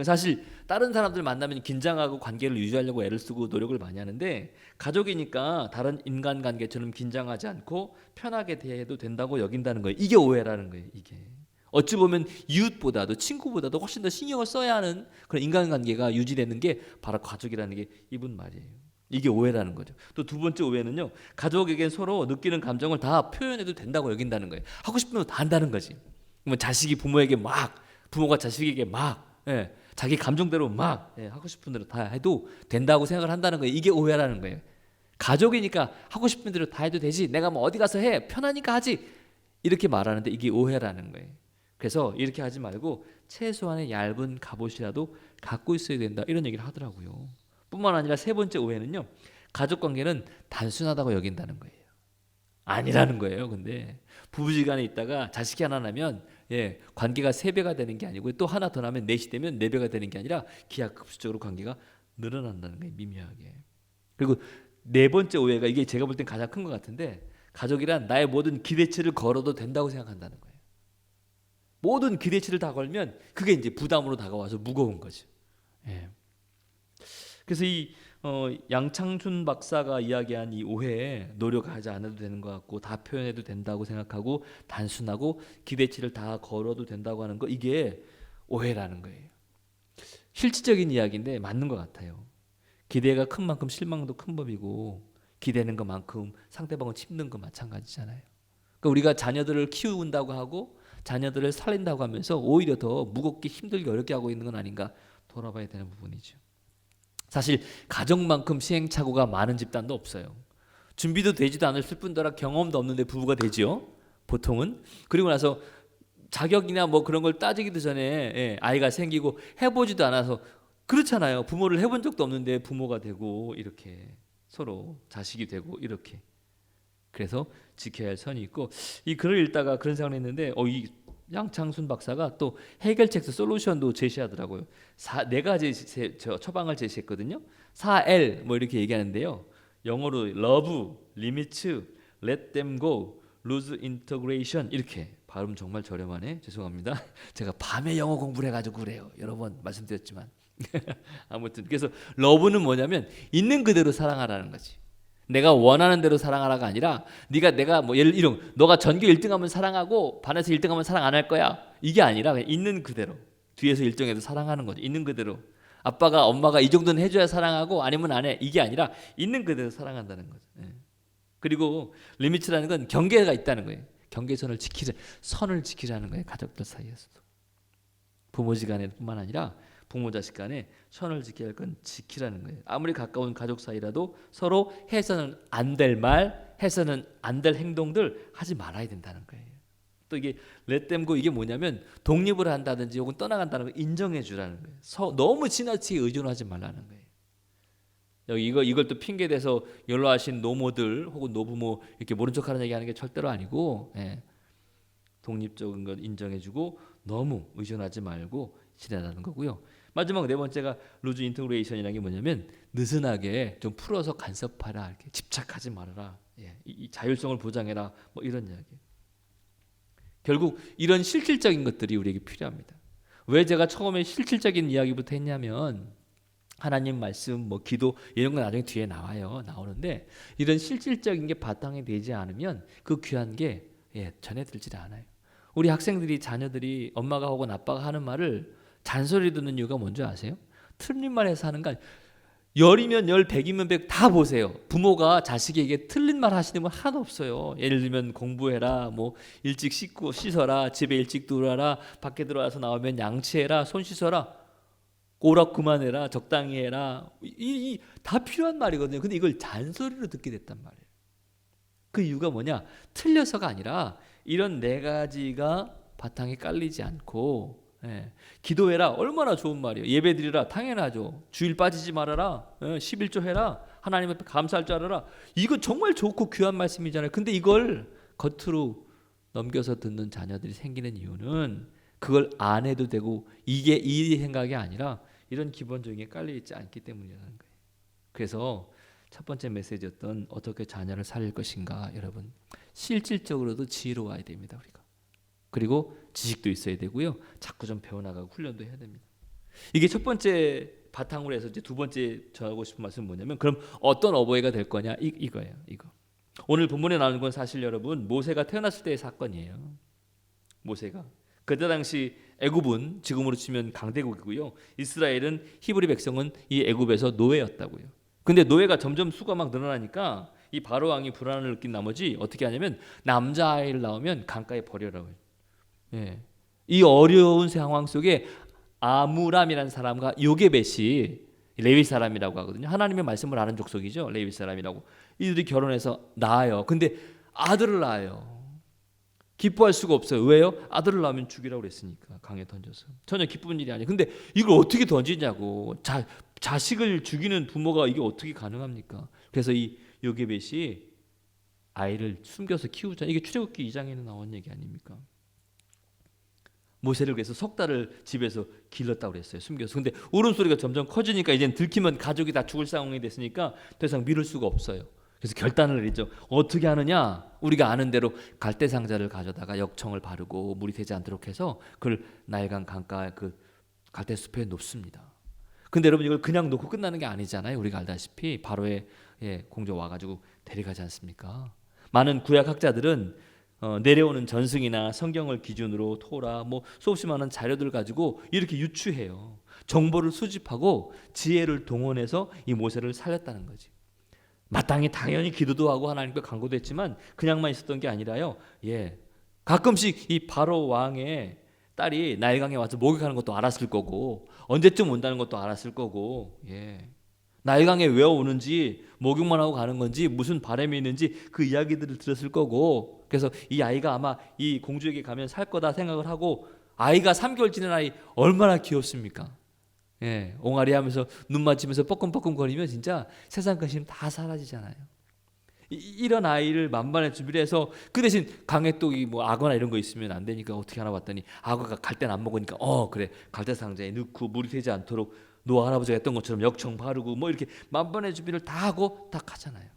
사실 다른 사람들 만나면 긴장하고 관계를 유지하려고 애를 쓰고 노력을 많이 하는데 가족이니까 다른 인간관계처럼 긴장하지 않고 편하게 대해도 된다고 여긴다는 거예요. 이게 오해라는 거예요. 이게 어찌 보면 이웃보다도 친구보다도 훨씬 더 신경을 써야 하는 그런 인간관계가 유지되는 게 바로 가족이라는 게 이분 말이에요. 이게 오해라는 거죠. 또 두 번째 오해는요. 가족에겐 서로 느끼는 감정을 다 표현해도 된다고 여긴다는 거예요. 하고 싶은 거 다 한다는 거지. 뭐 자식이 부모에게 막 부모가 자식에게 막 자기 감정대로 막 하고 싶은 대로 다 해도 된다고 생각을 한다는 거예요. 이게 오해라는 거예요. 가족이니까 하고 싶은 대로 다 해도 되지. 내가 뭐 어디 가서 해. 편하니까 하지. 이렇게 말하는데 이게 오해라는 거예요. 그래서 이렇게 하지 말고 최소한의 얇은 갑옷이라도 갖고 있어야 된다. 이런 얘기를 하더라고요. 뿐만 아니라 세 번째 오해는요. 가족관계는 단순하다고 여긴다는 거예요. 아니라는 거예요. 근데 부부지간에 있다가 자식이 하나 나면 관계가 3배가 되는 게 아니고 또 하나 더 나면 4이 되면 4배가 되는 게 아니라 기하급수적으로 관계가 늘어난다는 거예요. 미묘하게. 그리고 네 번째 오해가 이게 제가 볼 땐 가장 큰 것 같은데 가족이란 나의 모든 기대치를 걸어도 된다고 생각한다는 거예요. 모든 기대치를 다 걸면 그게 이제 부담으로 다가와서 무거운 거죠. 그래서 이 양창순 박사가 이야기한 이 오해에 노력하지 않아도 되는 것 같고 다 표현해도 된다고 생각하고 단순하고 기대치를 다 걸어도 된다고 하는 거 이게 오해라는 거예요. 실질적인 이야기인데 맞는 것 같아요. 기대가 큰 만큼 실망도 큰 법이고 기대는 것만큼 상대방을 칩는 거 마찬가지잖아요. 그러니까 우리가 자녀들을 키운다고 하고 자녀들을 살린다고 하면서 오히려 더 무겁게 힘들게 어렵게 하고 있는 건 아닌가 돌아봐야 되는 부분이죠. 사실 가정만큼 시행착오가 많은 집단도 없어요. 준비도 되지도 않았을 뿐더러 경험도 없는데 부부가 되지요. 보통은. 그리고 나서 자격이나 뭐 그런 걸 따지기도 전에 아이가 생기고 해보지도 않아서 그렇잖아요. 부모를 해본 적도 없는데 부모가 되고 이렇게 서로 자식이 되고 이렇게. 그래서 지켜야 할 선이 있고 이 글을 읽다가 그런 생각을 했는데 이 양창순 박사가 또 해결책도 솔루션도 제시하더라고요. 네 가지 처방을 제시했거든요. 4L 뭐 이렇게 얘기하는데요. 영어로 love, limits, let them go, lose integration 이렇게 발음 정말 저렴하네. 죄송합니다. 제가 밤에 영어 공부를 해가지고 그래요. 여러 번 말씀드렸지만 아무튼 그래서 love는 뭐냐면 있는 그대로 사랑하라는 거지. 내가 원하는 대로 사랑하라가 아니라 내가 뭐 예를 이런 너가 전교 1등하면 사랑하고 반에서 1등하면 사랑 안 할 거야. 이게 아니라 그냥 있는 그대로 뒤에서 1등해도 사랑하는 거죠. 있는 그대로 아빠가 엄마가 이 정도는 해줘야 사랑하고 아니면 안 해. 이게 아니라 있는 그대로 사랑한다는 거죠. 그리고 리미트라는 건 경계가 있다는 거예요. 경계선을 선을 지키라는 거예요. 가족들 사이에서도 부모지간에뿐만 아니라 부모 자식 간에 선을 지켜야 할 건 지키라는 거예요. 아무리 가까운 가족 사이라도 서로 해서는 안 될 말, 해서는 안 될 행동들 하지 말아야 된다는 거예요. 또 이게 let them go 이게 뭐냐면 독립을 한다든지 혹은 떠나간다는 걸 인정해 주라는 거예요. 너무 지나치게 의존하지 말라는 거예요. 여기 이걸 또 핑계 대서 연로하신 노모들 혹은 노부모 이렇게 모른 척하는 얘기하는 게 절대로 아니고 독립적인 걸 인정해주고 너무 의존하지 말고 지내라는 거고요. 마지막 네 번째가 루즈 인테그레이션이라는 게 뭐냐면 느슨하게 좀 풀어서 간섭하라, 이렇게 집착하지 말아라, 이 자율성을 보장해라, 뭐 이런 이야기. 결국 이런 실질적인 것들이 우리에게 필요합니다. 왜 제가 처음에 실질적인 이야기부터 했냐면 하나님 말씀, 뭐 기도 이런 건 나중에 뒤에 나오는데 이런 실질적인 게 바탕이 되지 않으면 그 귀한 게 전해 들질 않아요. 우리 학생들이 자녀들이 엄마가 혹은 아빠가 하는 말을 잔소리 듣는 이유가 뭔지 아세요? 틀린 말 해서 하는 거 아니에요. 10이면 10, 100이면 100 다 보세요. 부모가 자식에게 틀린 말 하시는 분 하나도 없어요. 예를 들면 공부해라, 뭐 일찍 씻어라, 집에 일찍 들어와라, 밖에 들어와서 나오면 양치해라, 손 씻어라, 오락 그만해라, 적당히 해라. 다 필요한 말이거든요. 근데 이걸 잔소리로 듣게 됐단 말이에요. 그 이유가 뭐냐? 틀려서가 아니라 이런 네 가지가 바탕에 깔리지 않고 기도해라, 얼마나 좋은 말이에요. 예배드리라, 당연하죠. 주일 빠지지 말아라, 11조 해라, 하나님 앞에 감사할 줄 알아라. 이거 정말 좋고 귀한 말씀이잖아요. 근데 이걸 겉으로 넘겨서 듣는 자녀들이 생기는 이유는 그걸 안 해도 되고 이게 이 생각이 아니라 이런 기본적인 게 깔려있지 않기 때문이라는 거예요. 그래서 첫 번째 메시지였던 어떻게 자녀를 살릴 것인가, 여러분 실질적으로도 지혜로워야 됩니다. 우리가. 그리고 지식도 있어야 되고요. 자꾸 좀 배워나가고 훈련도 해야 됩니다. 이게 첫 번째 바탕으로 해서 이제 두 번째 전하고 싶은 말씀은 뭐냐면 그럼 어떤 어버이가 될 거냐, 이거예요. 이거. 오늘 본문에 나오는 건 사실 여러분 모세가 태어났을 때의 사건이에요. 모세가 그때 당시 애굽은 지금으로 치면 강대국이고요. 이스라엘은 히브리 백성은 이 애굽에서 노예였다고요. 근데 노예가 점점 수가 막 늘어나니까 이 바로 왕이 불안을 느낀 나머지 어떻게 하냐면 남자아이를 낳으면 강가에 버려라고 해요. 이 어려운 상황 속에 아므람이라는 사람과 요게벳이 레위 사람이라고 하거든요. 하나님의 말씀을 아는 족속이죠. 레위 사람이라고. 이들이 결혼해서 낳아요. 근데 아들을 낳아요. 기뻐할 수가 없어요. 왜요? 아들을 낳으면 죽이라고 그랬으니까, 강에 던져서. 전혀 기쁜 일이 아니에요. 근데 이걸 어떻게 던지냐고. 자식을 죽이는 부모가 이게 어떻게 가능합니까? 그래서 이 요게벳이 아이를 숨겨서 키우자. 이게 출애굽기 2장에는 나온 얘기 아닙니까? 모세를 그래서 석 달을 집에서 길렀다고 그랬어요. 숨겨서. 근데 울음소리가 점점 커지니까 이제는 들키면 가족이 다 죽을 상황이 됐으니까 더 이상 미룰 수가 없어요. 그래서 결단을 내리죠. 어떻게 하느냐? 우리가 아는 대로 갈대 상자를 가져다가 역청을 바르고 물이 새지 않도록 해서 그걸 나일강 강가 그 갈대 숲에 놓습니다. 근데 여러분 이걸 그냥 놓고 끝나는 게 아니잖아요. 우리가 알다시피 바로의 공조 와가지고 데려가지 않습니까? 많은 구약 학자들은 내려오는 전승이나 성경을 기준으로 토라 뭐 수없이 많은 자료들 가지고 이렇게 유추해요. 정보를 수집하고 지혜를 동원해서 이 모세를 살렸다는 거지. 마땅히 당연히 기도도 하고 하나님께 간구도 했지만 그냥만 있었던 게 아니라요. 가끔씩 이 바로 왕의 딸이 나일강에 와서 목욕하는 것도 알았을 거고 언제쯤 온다는 것도 알았을 거고 나일강에 왜 오는지, 목욕만 하고 가는 건지, 무슨 바람이 있는지 그 이야기들을 들었을 거고, 그래서 이 아이가 아마 이 공주에게 가면 살 거다 생각을 하고, 아이가 3개월 지난 아이 얼마나 귀엽습니까? 예, 옹알이 하면서 눈 맞추면서 뻐끔뻐끔 거리면 진짜 세상 근심 다 사라지잖아요. 이런 아이를 만반의 준비를 해서, 그 대신 강에 또 뭐 악어나 이런 거 있으면 안 되니까 어떻게 하나 봤더니 악어가 갈대는 안 먹으니까 그래, 갈대 상자에 넣고 물이 새지 않도록 노아 할아버지가 했던 것처럼 역청 바르고 뭐 이렇게 만반의 준비를 다 하고 딱 하잖아요.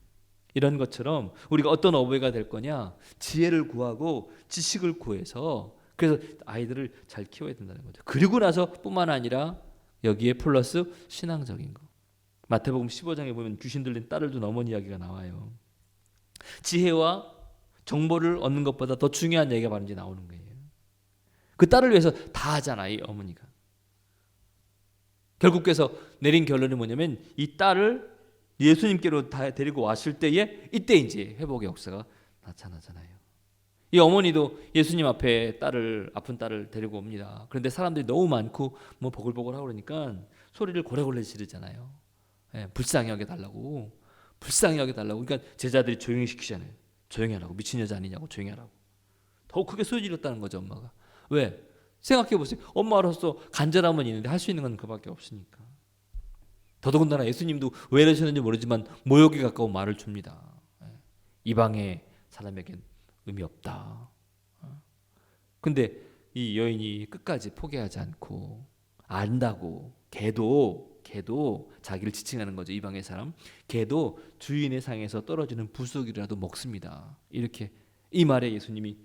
이런 것처럼 우리가 어떤 어버이가 될 거냐, 지혜를 구하고 지식을 구해서, 그래서 아이들을 잘 키워야 된다는 거죠. 그리고 나서 뿐만 아니라 여기에 플러스 신앙적인 거. 마태복음 15장에 보면 귀신 들린 딸을 둔 어머니 이야기가 나와요. 지혜와 정보를 얻는 것보다 더 중요한 얘기가 바로 이제 나오는 거예요. 그 딸을 위해서 다 하잖아, 이 어머니가. 결국 그래서 내린 결론이 뭐냐면, 이 딸을 예수님께로 다 데리고 왔을 때에 이때 이제 회복의 역사가 나타나잖아요. 이 어머니도 예수님 앞에 아픈 딸을 데리고 옵니다. 그런데 사람들이 너무 많고 뭐 보글보글하고 그러니까 소리를 고래고래 지르잖아요. 불쌍히 여겨달라고. 그러니까 제자들이 조용히 시키잖아요. 조용히 하라고. 미친 여자 아니냐고, 조용히 하라고. 더 크게 소리 질렀다는 거죠, 엄마가. 왜? 생각해 보세요. 엄마로서 간절함은 있는데 할 수 있는 건 그밖에 없으니까. 더더군다나 예수님도 왜 이러셨는지 모르지만 모욕에 가까운 말을 줍니다. 이방의 사람에겐 의미 없다. 근데 이 여인이 끝까지 포기하지 않고, 안다고, 걔도 자기를 지칭하는 거죠. 이방의 사람. 걔도 주인의 상에서 떨어지는 부스러기라도 먹습니다. 이렇게 이 말에 예수님이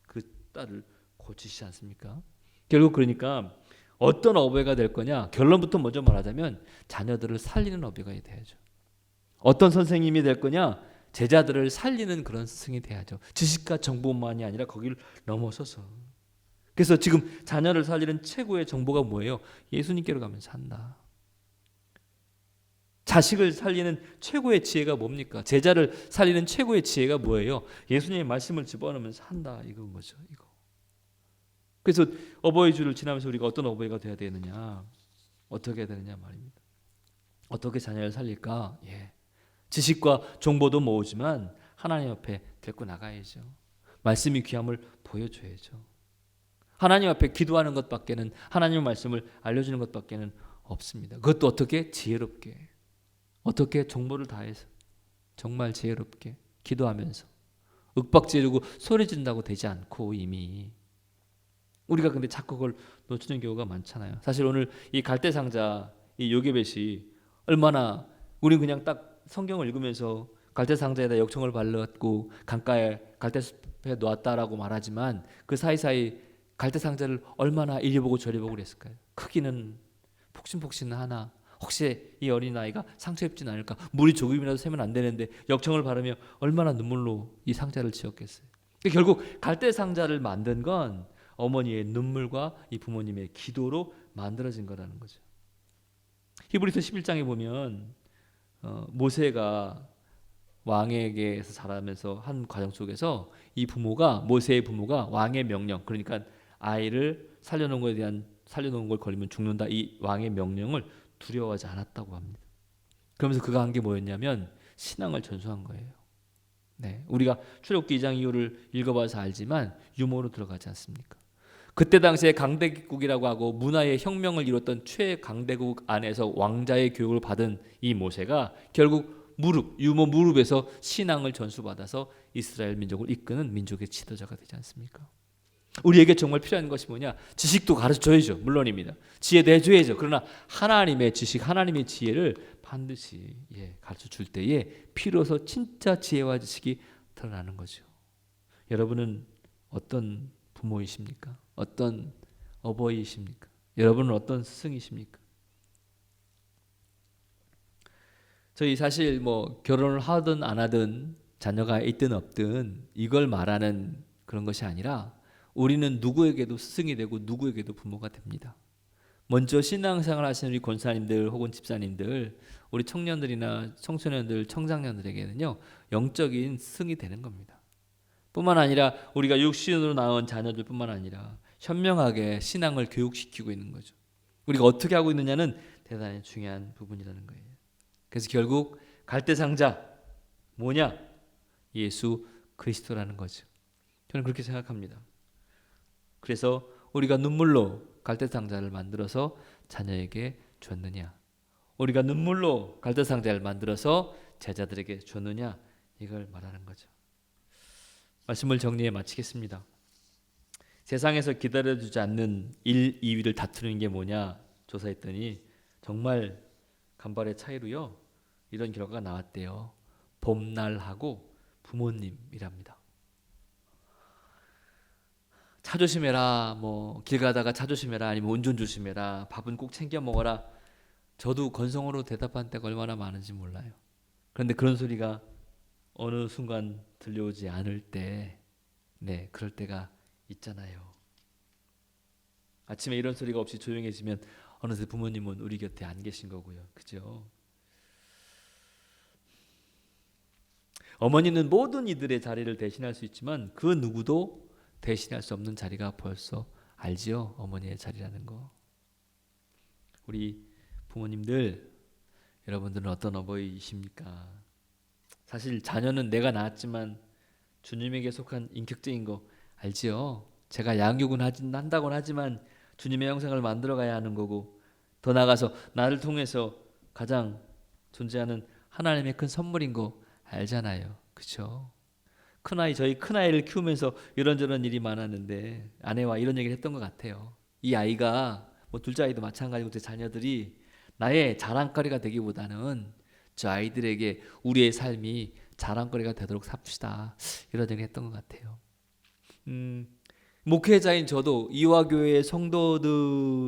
그 딸을 고치시지 않습니까? 결국 그러니까 어떤 어버이가 될 거냐, 결론부터 먼저 말하자면 자녀들을 살리는 어버이가 돼야죠. 어떤 선생님이 될 거냐, 제자들을 살리는 그런 스승이 돼야죠. 지식과 정보만이 아니라 거기를 넘어서서. 그래서 지금 자녀를 살리는 최고의 정보가 뭐예요? 예수님께로 가면 산다. 자식을 살리는 최고의 지혜가 뭡니까? 제자를 살리는 최고의 지혜가 뭐예요? 예수님의 말씀을 집어넣으면 산다, 이건 거죠. 이거. 그래서 어버이 주를 지나면서 우리가 어떤 어버이가 돼야 되느냐, 어떻게 해야 되느냐 말입니다. 어떻게 자녀를 살릴까? 지식과 정보도 모으지만 하나님 앞에 데리고 나가야죠. 말씀이 귀함을 보여줘야죠. 하나님 앞에 기도하는 것밖에는, 하나님의 말씀을 알려주는 것밖에는 없습니다. 그것도 어떻게? 지혜롭게. 어떻게? 정보를 다해서 정말 지혜롭게 기도하면서. 윽박지르고 소리 지른다고 되지 않고, 이미 우리가 근데 자꾸 그걸 놓치는 경우가 많잖아요. 사실 오늘 이 갈대상자, 이 요게벳이 얼마나, 우리는 그냥 딱 성경을 읽으면서 갈대상자에다 역청을 발랐고 강가에 갈대숲에 놓았다라고 말하지만, 그 사이사이 갈대상자를 얼마나 이리 보고 저리 보고 그랬을까요? 크기는 폭신폭신 하나, 혹시 이 어린아이가 상처 입진 않을까, 물이 조금이라도 새면 안 되는데 역청을 바르며 얼마나 눈물로 이 상자를 지었겠어요. 결국 갈대상자를 만든 건 어머니의 눈물과 이 부모님의 기도로 만들어진 거라는 거죠. 히브리서 11장에 보면 모세가 왕에게서 자라면서 한 과정 속에서 이 부모가, 모세의 부모가 왕의 명령, 그러니까 아이를 살려놓은 것에 대한, 살려놓은 걸 걸리면 죽는다, 이 왕의 명령을 두려워하지 않았다고 합니다. 그러면서 그가 한 게 뭐였냐면 신앙을 전수한 거예요. 우리가 출애굽기 2장 이후를 읽어봐서 알지만 유머로 들어가지 않습니까? 그때 당시에 강대국이라고 하고 문화의 혁명을 이뤘던 최강대국 안에서 왕자의 교육을 받은 이 모세가 결국 유머 무릎에서 신앙을 전수받아서 이스라엘 민족을 이끄는 민족의 지도자가 되지 않습니까? 우리에게 정말 필요한 것이 뭐냐? 지식도 가르쳐줘야죠. 물론입니다. 지혜 내줘야죠. 그러나 하나님의 지식, 하나님의 지혜를 반드시 가르쳐줄 때에 비로소 진짜 지혜와 지식이 드러나는 거죠. 여러분은 어떤 부모이십니까? 어떤 어버이이십니까? 여러분은 어떤 스승이십니까? 저희 사실 뭐 결혼을 하든 안 하든 자녀가 있든 없든 이걸 말하는 그런 것이 아니라, 우리는 누구에게도 스승이 되고 누구에게도 부모가 됩니다. 먼저 신앙생활 하시는 우리 권사님들 혹은 집사님들, 우리 청년들이나 청소년들, 청장년들에게는요 영적인 스승이 되는 겁니다. 뿐만 아니라 우리가 육신으로 낳은 자녀들 뿐만 아니라 현명하게 신앙을 교육시키고 있는 거죠. 우리가 어떻게 하고 있느냐는 대단히 중요한 부분이라는 거예요. 그래서 결국 갈대상자 뭐냐? 예수 그리스도라는 거죠. 저는 그렇게 생각합니다. 그래서 우리가 눈물로 갈대상자를 만들어서 자녀에게 줬느냐, 우리가 눈물로 갈대상자를 만들어서 제자들에게 줬느냐, 이걸 말하는 거죠. 말씀을 정리해 마치겠습니다. 세상에서 기다려주지 않는 1, 2위를 다투는 게 뭐냐 조사했더니 정말 간발의 차이로요 이런 결과가 나왔대요. 봄날하고 부모님이랍니다. 차 조심해라, 뭐 길 가다가 차 조심해라, 아니면 운전 조심해라, 밥은 꼭 챙겨 먹어라. 저도 건성으로 대답한 때가 얼마나 많은지 몰라요. 그런데 그런 소리가 어느 순간 들려오지 않을 때, 네, 그럴 때가 있잖아요. 아침에 이런 소리가 없이 조용해지면 어느새 부모님은 우리 곁에 안 계신 거고요. 그죠? 어머니는 모든 이들의 자리를 대신할 수 있지만 그 누구도 대신할 수 없는 자리가 벌써 알지요? 어머니의 자리라는 거. 우리 부모님들, 여러분들은 어떤 어버이십니까? 사실 자녀는 내가 낳았지만 주님에게 속한 인격적인 거 알지요? 제가 양육은 한다고는 하지만 주님의 형상을 만들어가야 하는 거고, 더 나아가서 나를 통해서 가장 존재하는 하나님의 큰 선물인 거 알잖아요. 그렇죠? 저희 큰아이를 키우면서 이런저런 일이 많았는데 아내와 이런 얘기를 했던 것 같아요. 이 아이가, 뭐 둘째 아이도 마찬가지고 제 자녀들이 나의 자랑거리가 되기보다는 저 아이들에게 우리의 삶이 자랑거리가 되도록 삽시다, 이런 얘기를 했던 것 같아요. 목회자인 저도 이화교회 성도들에게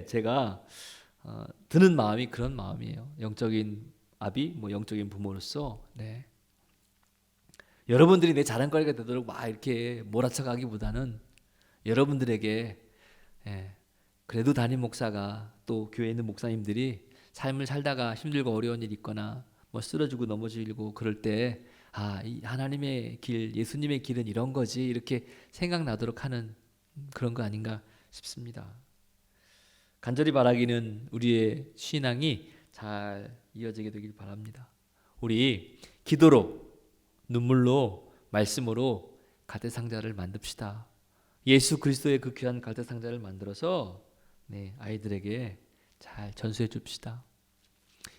제가 드는 마음이 그런 마음이에요. 영적인 아비, 뭐 영적인 부모로서, 네. 여러분들이 내 자랑거리가 되도록 막 이렇게 몰아쳐가기보다는 여러분들에게, 그래도 담임 목사가, 또 교회에 있는 목사님들이 삶을 살다가 힘들고 어려운 일이 있거나 뭐 쓰러지고 넘어지고 그럴 때, 이 하나님의 길, 예수님의 길은 이런 거지, 이렇게 생각나도록 하는 그런 거 아닌가 싶습니다. 간절히 바라기는 우리의 신앙이 잘 이어지게 되길 바랍니다. 우리 기도로, 눈물로, 말씀으로 갈대상자를 만듭시다. 예수 그리스도의 그 귀한 갈대상자를 만들어서, 네, 아이들에게 잘 전수해 줍시다.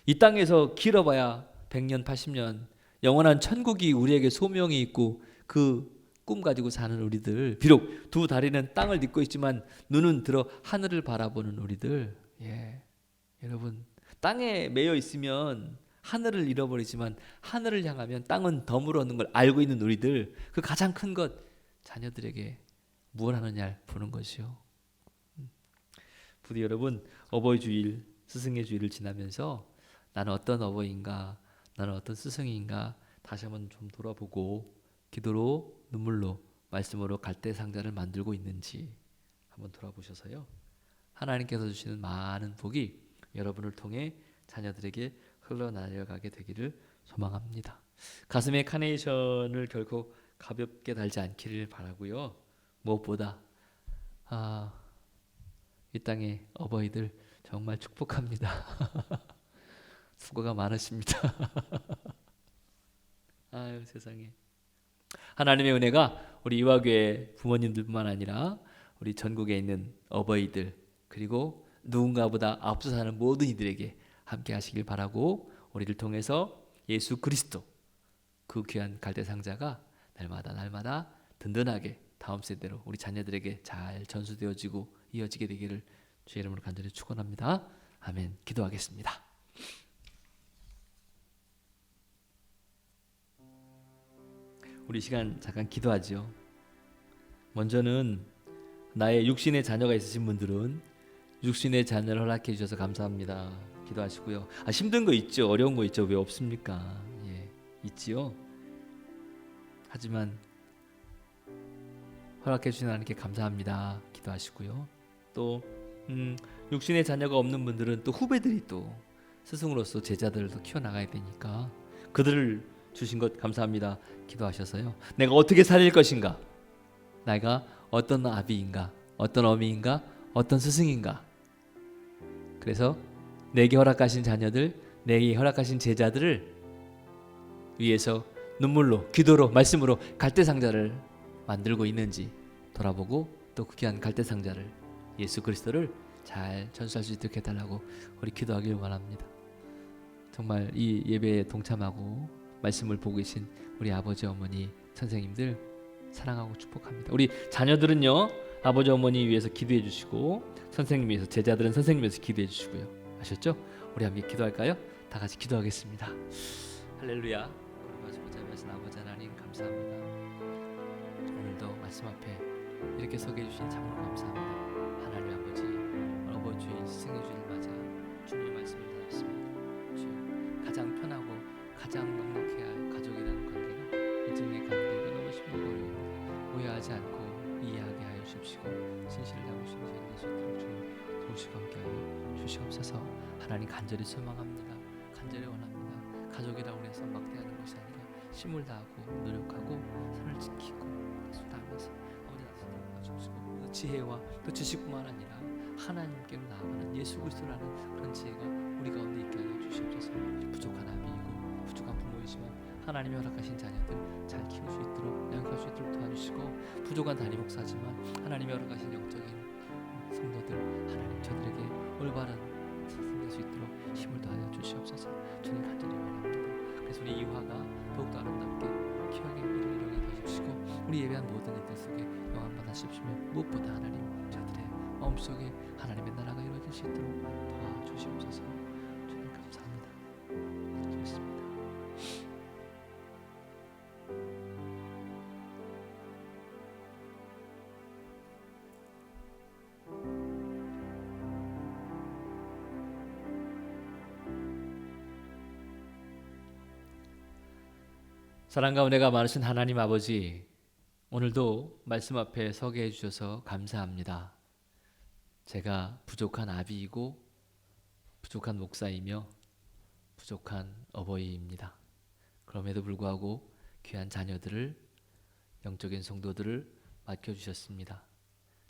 이 땅에서 길어봐야 100년, 80년, 영원한 천국이 우리에게 소명이 있고 그 꿈 가지고 사는 우리들, 비록 두 다리는 땅을 딛고 있지만 눈은 들어 하늘을 바라보는 우리들, 여러분, 땅에 매여 있으면 하늘을 잃어버리지만 하늘을 향하면 땅은 덤으로 오는 걸 알고 있는 우리들, 그 가장 큰 것, 자녀들에게 무엇 하느냐를 보는 것이요. 부디 여러분, 어버이 주일, 스승의 주일을 지나면서 나는 어떤 어버이인가, 나는 어떤 스승인가 다시 한번 좀 돌아보고 기도로, 눈물로, 말씀으로 갈대상자를 만들고 있는지 한번 돌아보셔서요, 하나님께서 주시는 많은 복이 여러분을 통해 자녀들에게 흘러내려가게 되기를 소망합니다. 가슴에 카네이션을 결코 가볍게 달지 않기를 바라고요. 무엇보다 이 땅의 어버이들 정말 축복합니다. 수고가 많으십니다. 아유, 세상에. 하나님의 은혜가 우리 이화교회 부모님들뿐만 아니라 우리 전국에 있는 어버이들, 그리고 누군가보다 앞서 사는 모든 이들에게 함께 하시길 바라고, 우리를 통해서 예수 그리스도 그 귀한 갈대상자가 날마다 든든하게 다음 세대로 우리 자녀들에게 잘 전수되어지고 이어지게 되기를 주의 이름으로 간절히 축원합니다. 아멘. 기도하겠습니다. 우리 시간 잠깐 기도하죠. 먼저는 나의 육신의 자녀가 있으신 분들은 육신의 자녀를 허락해 주셔서 감사합니다. 기도하시고요. 힘든 거 있죠. 어려운 거 있죠. 왜 없습니까? 있지요. 하지만 허락해 주신 하나님께 감사합니다. 기도하시고요. 또 육신의 자녀가 없는 분들은 또 후배들이 또 스승으로서 제자들을 더 키워나가야 되니까 그들을 주신 것 감사합니다. 기도하셔서요. 내가 어떻게 살릴 것인가? 내가 어떤 아비인가? 어떤 어미인가? 어떤 스승인가? 그래서 내게 허락하신 자녀들 내게 허락하신 제자들을 위해서 눈물로, 기도로, 말씀으로 갈대상자를 만들고 있는지 돌아보고 또 그 귀한 갈대상자를, 예수 그리스도를 잘 전수할 수 있도록 해달라고 우리 기도하길 원합니다. 정말 이 예배에 동참하고 말씀을 보고 계신 우리 아버지 어머니 선생님들 사랑하고 축복합니다. 우리 자녀들은요, 아버지 어머니 위해서 기도해 주시고 선생님 위해서, 제자들은 선생님 위해서 기도해 주시고요. 아셨죠? 우리 함께 기도할까요? 다 같이 기도하겠습니다. 할렐루야. 걸어가서 보자마자 아버지 하나님 감사합니다. 오늘도 말씀 앞에 이렇게 서게 해주신 참으로 감사합니다. 하나님 아버지, 어버이 주일, 스승의 주일 맞아 주님의 말씀을 받았습니다. 주여, 가장 편하고 가장 넉넉해야 할 가족이라는 관계가 일종의 관계가 너무 쉽고 어려운데 오해하지 않고 이해하게 하여 주십시고 진실을 담으신 저희 될수 있도록 주님 도우시고 함께하여 주시옵소서. 하나님 간절히 소망합니다. 간절히 원합니다. 가족이라고 해서 막대하는 것이 아니라 힘을 다하고 노력하고 선을 지키고 수다하면서 아버지 나서도 봐주시고 지혜와 또 지식뿐만 아니라 하나님께로 나아가는 예수 그리스도라는 그런 지혜가 우리 가운데 있게 하여 주시옵소서. 부족한 아비이고 부족한 부모이지만 하나님이 허락하신 자녀들 잘 키울 수 있도록 양육할 수 있도록 도와주시고, 부족한 담임 목사지만 하나님이 허락하신 영적인 성도들 하나님 저들에게 올바른 될 수 있도록 힘을 다하여 주시옵소서. 주님 간절히 원합니다. 그래서 우리 이화가 더욱더 아름답게 귀하게 이루게 해주시고 우리 예배한 모든 이들 속에 영광 받으십시며 무엇보다 하나님 저들의 마음속에 하나님의 나라가 이루어질 수 있도록 도와주시옵소서. 주님 감사합니다. 기도했습니다. 사랑과 은혜가 많으신 하나님 아버지, 오늘도 말씀 앞에 서게 해주셔서 감사합니다. 제가 부족한 아비이고 부족한 목사이며 부족한 어버이입니다. 그럼에도 불구하고 귀한 자녀들을, 영적인 성도들을 맡겨주셨습니다.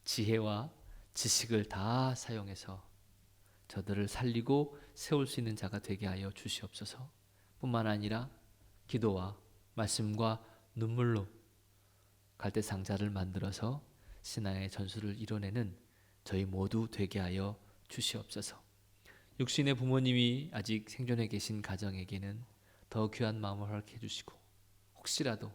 지혜와 지식을 다 사용해서 저들을 살리고 세울 수 있는 자가 되게 하여 주시옵소서. 뿐만 아니라 기도와 말씀과 눈물로 갈대상자를 만들어서 신앙의 전술을 이뤄내는 저희 모두 되게 하여 주시옵소서. 육신의 부모님이 아직 생존해 계신 가정에게는 더 귀한 마음을 허락해 주시고, 혹시라도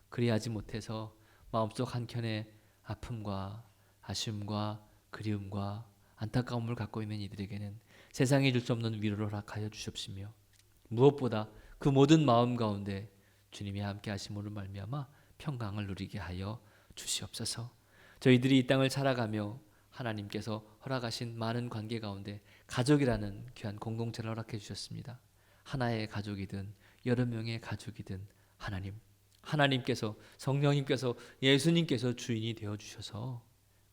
그리하지 못해서 마음속 한켠에 아픔과 아쉬움과 그리움과 안타까움을 갖고 있는 이들에게는 세상에 줄 수 없는 위로를 허락하여 주시옵시며, 무엇보다 그 모든 마음 가운데 주님이 함께 하심으로 말미암아 평강을 누리게 하여 주시옵소서. 저희들이 이 땅을 살아가며 하나님께서 허락하신 많은 관계 가운데 가족이라는 귀한 공동체를 허락해 주셨습니다. 하나의 가족이든 여러 명의 가족이든 하나님께서, 성령님께서, 예수님께서 주인이 되어 주셔서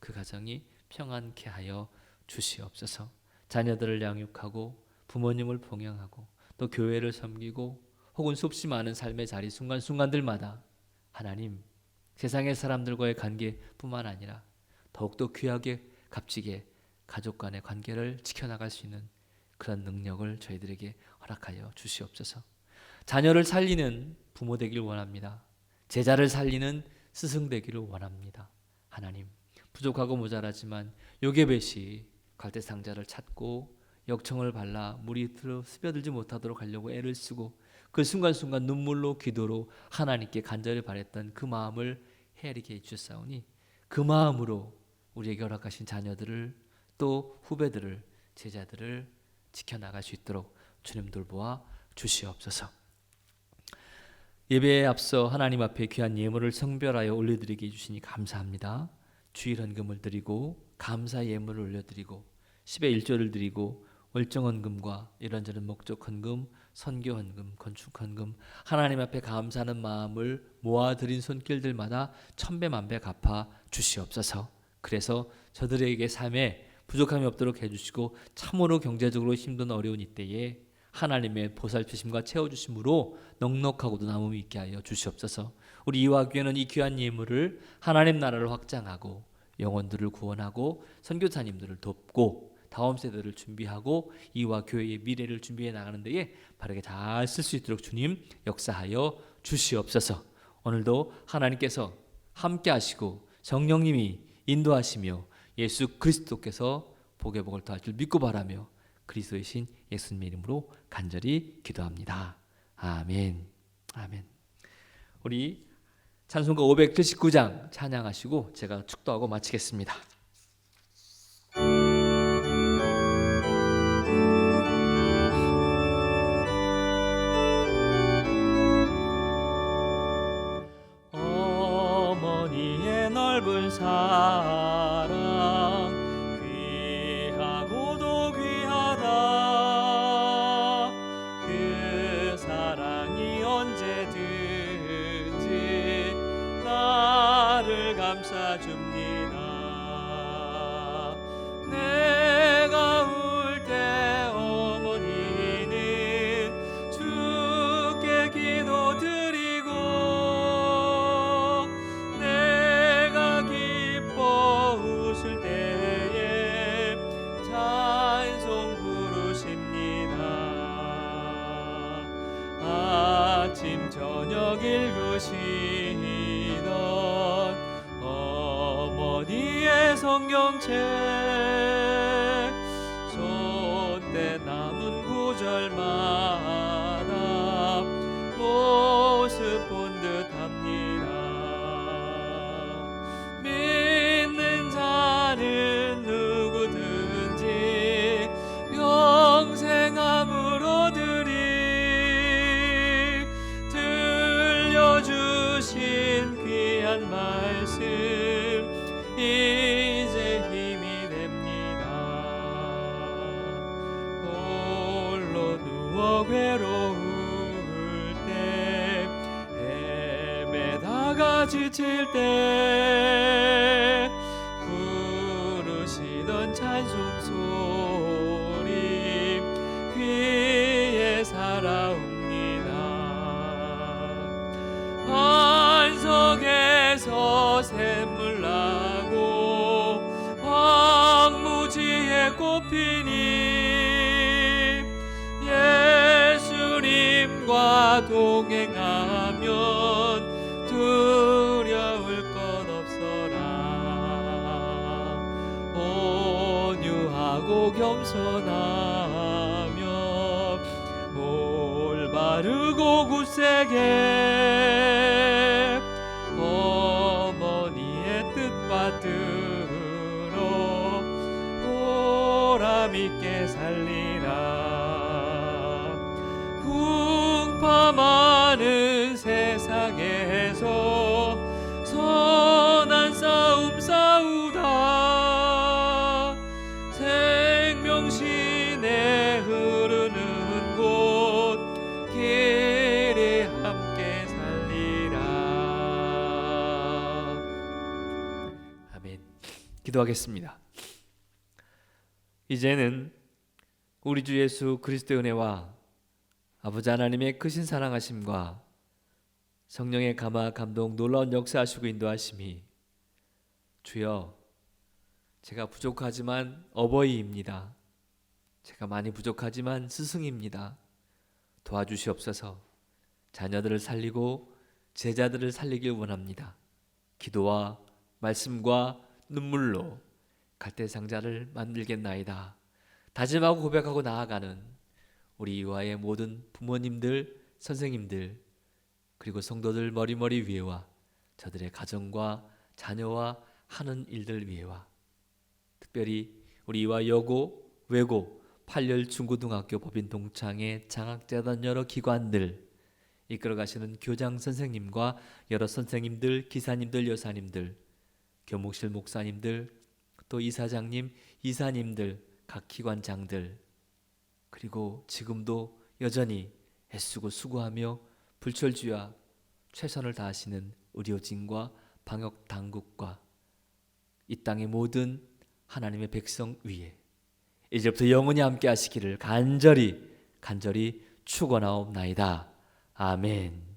그 가정이 평안케 하여 주시옵소서. 자녀들을 양육하고 부모님을 봉양하고 또 교회를 섬기고 혹은 수없이 많은 삶의 자리 순간순간들마다 하나님, 세상의 사람들과의 관계뿐만 아니라 더욱더 귀하게 값지게 가족 간의 관계를 지켜나갈 수 있는 그런 능력을 저희들에게 허락하여 주시옵소서. 자녀를 살리는 부모 되길 원합니다. 제자를 살리는 스승 되기를 원합니다. 하나님, 부족하고 모자라지만 요게벳이 갈대상자를 찾고 역청을 발라 물이 스며들지 못하도록 하려고 애를 쓰고 그 순간순간 눈물로 기도로 하나님께 간절히 바랬던 그 마음을 헤아리게 해주셨사오니 그 마음으로 우리에게 허락하신 자녀들을 또 후배들을, 제자들을 지켜나갈 수 있도록 주님 돌보아 주시옵소서. 예배에 앞서 하나님 앞에 귀한 예물을 성별하여 올려드리게 해주시니 감사합니다. 주일 헌금을 드리고 감사 예물을 올려드리고 10의 1조를 드리고 월정헌금과 이런저런 목적 헌금, 선교 헌금, 건축 헌금, 하나님 앞에 감사하는 마음을 모아드린 손길들마다 천배 만배 갚아 주시옵소서. 그래서 저들에게 삶에 부족함이 없도록 해주시고 참으로 경제적으로 힘든 어려운 이때에 하나님의 보살피심과 채워주심으로 넉넉하고도 남음이 있게 하여 주시옵소서. 우리 이화교회는 이 귀한 예물을 하나님 나라를 확장하고 영혼들을 구원하고 선교사님들을 돕고 다음 세대를 준비하고 이와 교회의 미래를 준비해 나가는 데에 바르게 잘 쓸 수 있도록 주님 역사하여 주시옵소서. 오늘도 하나님께서 함께 하시고 성령님이 인도하시며 예수 그리스도께서 복의 복을 더할 줄 믿고 바라며 그리스도의 신 예수님의 이름으로 간절히 기도합니다. 아멘. 아멘. 우리 찬송가 579장 찬양하시고 제가 축도하고 마치겠습니다. 어머니의 넓은 사랑 귀하고도 귀하다. 그 사랑이 언제든지 나를 감싸줍니다. 내가 울 때 어머니는 주께 기도드리고 내가 기뻐 웃을 때에 찬송 부르십니다. 아침 저녁 읽으시던 어머니의 성경책 손때 남은 구절마다 모습 본 듯합니다. 믿는 자는 누구든지 평생 암을 얻으리. 들려주신 귀한 말씀 이제 힘이 됩니다. 홀로 누워 괴로울 때 헤매다가 지칠 때 부르시던 찬송 소리 귀에 살아옵니다. 반석에서 샘물 나고 황무지에 꽃피니 예수님과 동행하면 두려울 것 없어라. 온유하고 겸손하며 올바르고 굳세게 어머니의 뜻 받들어 보람있게 살리라. 풍파많은 세상에서 선한 싸움 싸우다 생명신에 흐르는 곳 길이 함께 살리라. 아멘. 기도하겠습니다. 이제는 우리 주 예수 그리스도의 은혜와 아버지 하나님의 크신 사랑하심과 성령의 감화 감동 놀라운 역사하시고 인도하심이 주여, 제가 부족하지만 어버이입니다. 제가 많이 부족하지만 스승입니다. 도와주시옵소서. 자녀들을 살리고 제자들을 살리길 원합니다. 기도와 말씀과 눈물로 갈대상자를 만들겠나이다. 다짐하고 고백하고 나아가는 우리 이와의 모든 부모님들, 선생님들, 그리고 성도들 머리머리 위에와 저들의 가정과 자녀와 하는 일들 위에와 특별히 우리 이와 여고, 외고, 8열 중고등학교 법인 동창회 장학재단 여러 기관들 이끌어가시는 교장 선생님과 여러 선생님들, 기사님들, 여사님들, 교목실 목사님들, 또 이사장님, 이사님들, 각 기관장들, 그리고 지금도 여전히 애쓰고 수고하며 불철주야 최선을 다하시는 의료진과 방역 당국과 이 땅의 모든 하나님의 백성 위에 이제부터 영원히 함께 하시기를 간절히 축원하옵나이다. 아멘.